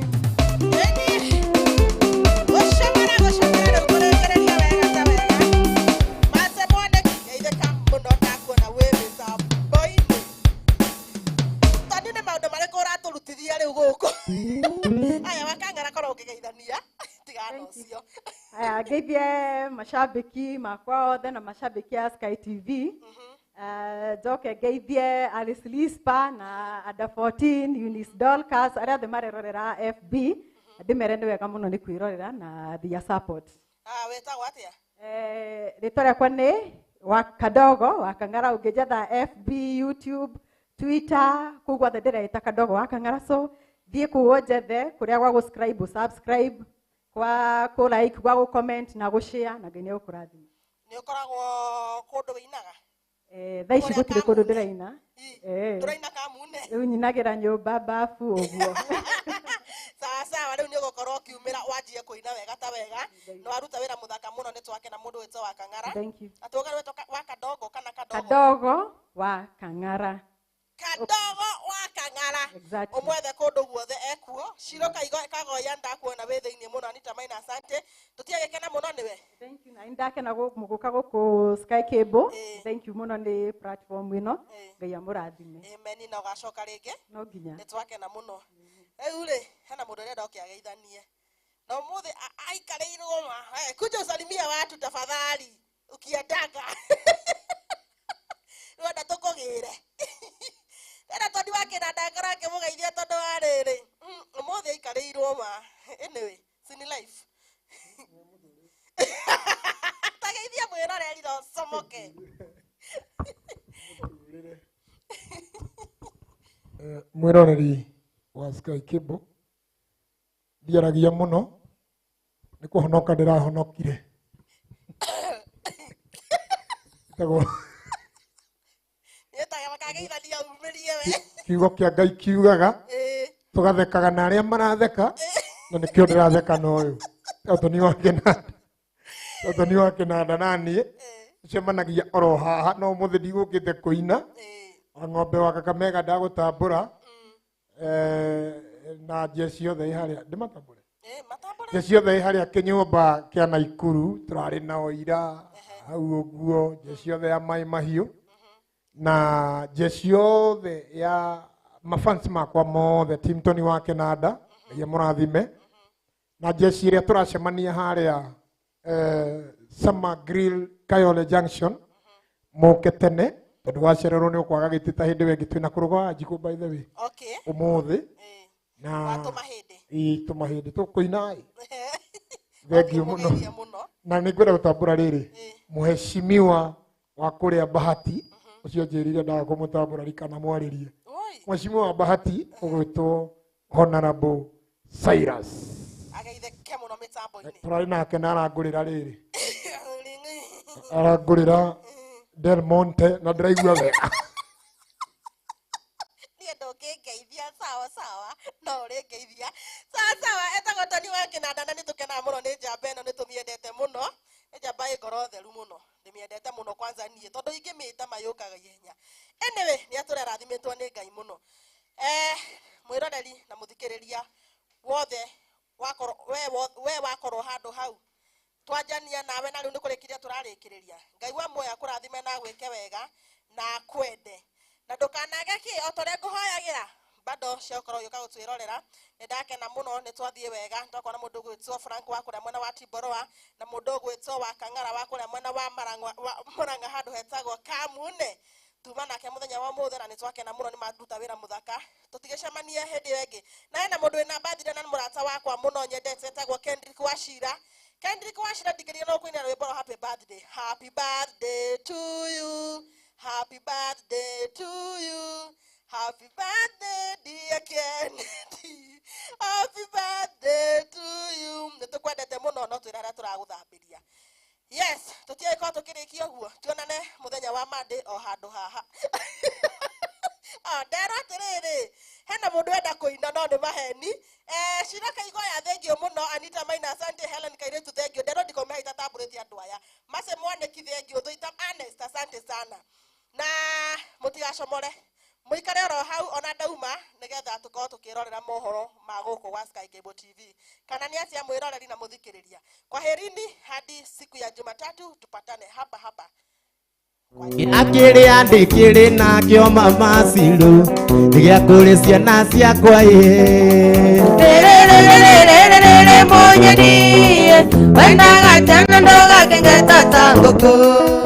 Aya ngeithie mashabiki makwa othe na mashabiki ya Sky TV. Njoke ngeithie Alice Lispa na Under 14 Eunice Dolcas aria othe marerorera FB. Ndimere nĩ wega mũno nĩ kwĩrorera na their support. Wetagwo atia? Rĩtwa rĩakwa nĩ wa Kadogo wa Kang'ara, ũngĩnjetha FB, YouTube, Twitter, kũu guothe ndĩreĩta Kadogo wa Kang'ara. So thiĩ kũu ũnjethe kũrĩa gwa gũ subscribe, kwa ku like, kwa ku comment na ku share na Ngai nĩ ũkũrathima. Nĩ ũkoragwo kũndũ wĩinaga? Thaa ici gũtirĩ kũndũ ndĩraina. Tũraina kamune. Rĩu nyinagĩra nyũmba bafu ũguo. Sawa rĩu nĩ ũgũkorwo ũkiumĩra wanjie kũina wega ta wega. Nĩ waruta wĩra mũthaka mũno nĩ twakena mũndũ wĩtwo wa Kang'ara. Thank you. Atũga wĩtwo wa Kadogo kana Kadogo? Kadogo wa Kang'ara. Kadogo wa Kang'ara. Exactly. Ũmwethe kũndũ guothe ekuo. Shiro kagoya ndakuona wĩ thĩinĩ mũno. Anita Maina asante. Tũtiagĩkena mũno nĩwe. Thank you. Na ndakena gũka gũkũ Sky Cable. Thank you mũno nĩ platform ĩno. Ngai amũrathime. Amen. Na ũgacoka rĩngĩ. No nginya. Nĩ twakena mũno. Rĩu rĩ hena mũndũ ũrenda ũkĩageithanie. Na ũmũthĩ aikarĩirwo ma. Kuja usalimia watu tafadhali. Ukiendaga. Rwanda tũkũgĩre. Tena tondũ wakĩnanda ngarake mũgeithie tondũ wa rĩrĩ. Ũmũthĩ aikarĩirwo ma. Anyway, sini life. Tageithia mwĩroreri ro somoke. Mwĩroreri wa Sky Cable ndiaragia mũno nĩ kũhonoka ndĩrahonokire. Kiugo kĩa Ngai kiugaga tũgathekaga na arĩa maratheka na nĩkĩo ndĩratheka na ũyũ tondũ nĩ wa kĩnanda na niĩ cemanagia oro haha no ũmũthĩ ndigũkĩte kũina ng'ombe wa Kakamega ndagũtambũra na njeci yothe harĩa ndĩmatambũre njeci yothe harĩa kĩnyũmba kĩa Naikuru tũrarĩ nao ira hau ũguo njeci yothe ya Mai Mahiũ na njeci yothe ya mafans makwa mothe team Tony wa kĩnanda ya mũrathime na njeci ĩrĩa tũracemania harĩa Summer Grill Kayole Junction mũke tene tondũ wacererwo nĩ ũkwaga gĩtĩ ta hĩndĩ wengĩ twĩna kũrũga njikũ by the way ũmũthĩ na tũmahĩndĩ tũkũina thengiũ mũno na nĩ ngwenda gũtambũra rĩrĩ mũheshimiwa wa kũrĩa Bahati ũcio njĩrire ndaga kũmũtambũra rikana mwarĩrie mũheshimiwa wa Bahati ũgwĩtwo Honorable Cyrus tũrarĩ nake na arangũrĩra rĩrĩ arangũrĩra Del Monte na ndĩraigua wega niĩ ndũngĩngeithia sawa no ũrĩngeithia sawa etagwo Tony wa kĩnanda na nĩtũkenaga mũno nĩ njamba ĩno nĩtũmĩendete mũno nĩ njamba ĩ ngoro theru mũno ndĩmĩendete mũno kwanza niĩ tondũ ingĩmĩta mayũkaga ihenya anyway nĩ atũrerathimĩtwo nĩ Ngai mũno mwĩroreri na mũthikĩrĩria wothe we wakorwo handũ hau twanjania nawe na rĩu nĩ kũrĩkĩria tũrarĩkĩrĩria Ngai wa muoya kũrathime na gwĩke wega na kwende na ndũkanage kĩ o torĩa ngũhoyagĩra bado ciakorwo yũka gũtwĩrorera nĩ ndakena mũno nĩ twathiĩ wega twakorwo na mũndũ ũgwĩtwo Frank wa kũrĩa mwena wa Tiboroa na mũndũ ũgwĩtwo wa Kang'ara wa kũrĩa mwena wa Murang'a handũ hetagwo Kamune tuma nake mũthenya wa mũthĩ na nĩ twakena mũno nĩ maruta wĩra mũthaka tũtigĩcemanie hĩndĩ ĩyo ĩngĩ na hena mũndũ wĩna birthday na nĩ mũrata wakwa mũno nyendete etagwo Kendrick Wachira ndingĩria no kũina rwĩmbo rwa happy birthday to you happy birthday to you happy birthday dear Kennedy happy birthday to you nĩ tũkwendete mũno no twĩra arĩa tũragũthambĩria yes tũtiagĩkorwo tũkĩrĩkia ũguo tuonane mũthenya wa Monday o handũ haha ndero atĩrĩrĩ hena mũndũ wenda kũina no nĩ maheni Shira Kaigoya thengio mũno Anita Maina asante Helen Kairĩtu thengio ndero ndikome haita tambũrĩtie andũ aya Mase Mwanĩki thengio Thuita Ernest asante sana na mũtigacomore muikare oro hau ona ndauma nigetha tukorwo tukirorera mohoro ma guku wa Sky Cable TV kana ni acia mwiroreri na muthikiriria. Kwaherini hadi siku ya Jumatatu, tupatane hapa hapa. Akĩrĩ andĩkĩrĩ na kĩo mama Siro nĩgĩa kũrĩ ciana ciakwa Munyeni, wenda gatana ndoga kengeta tanguku.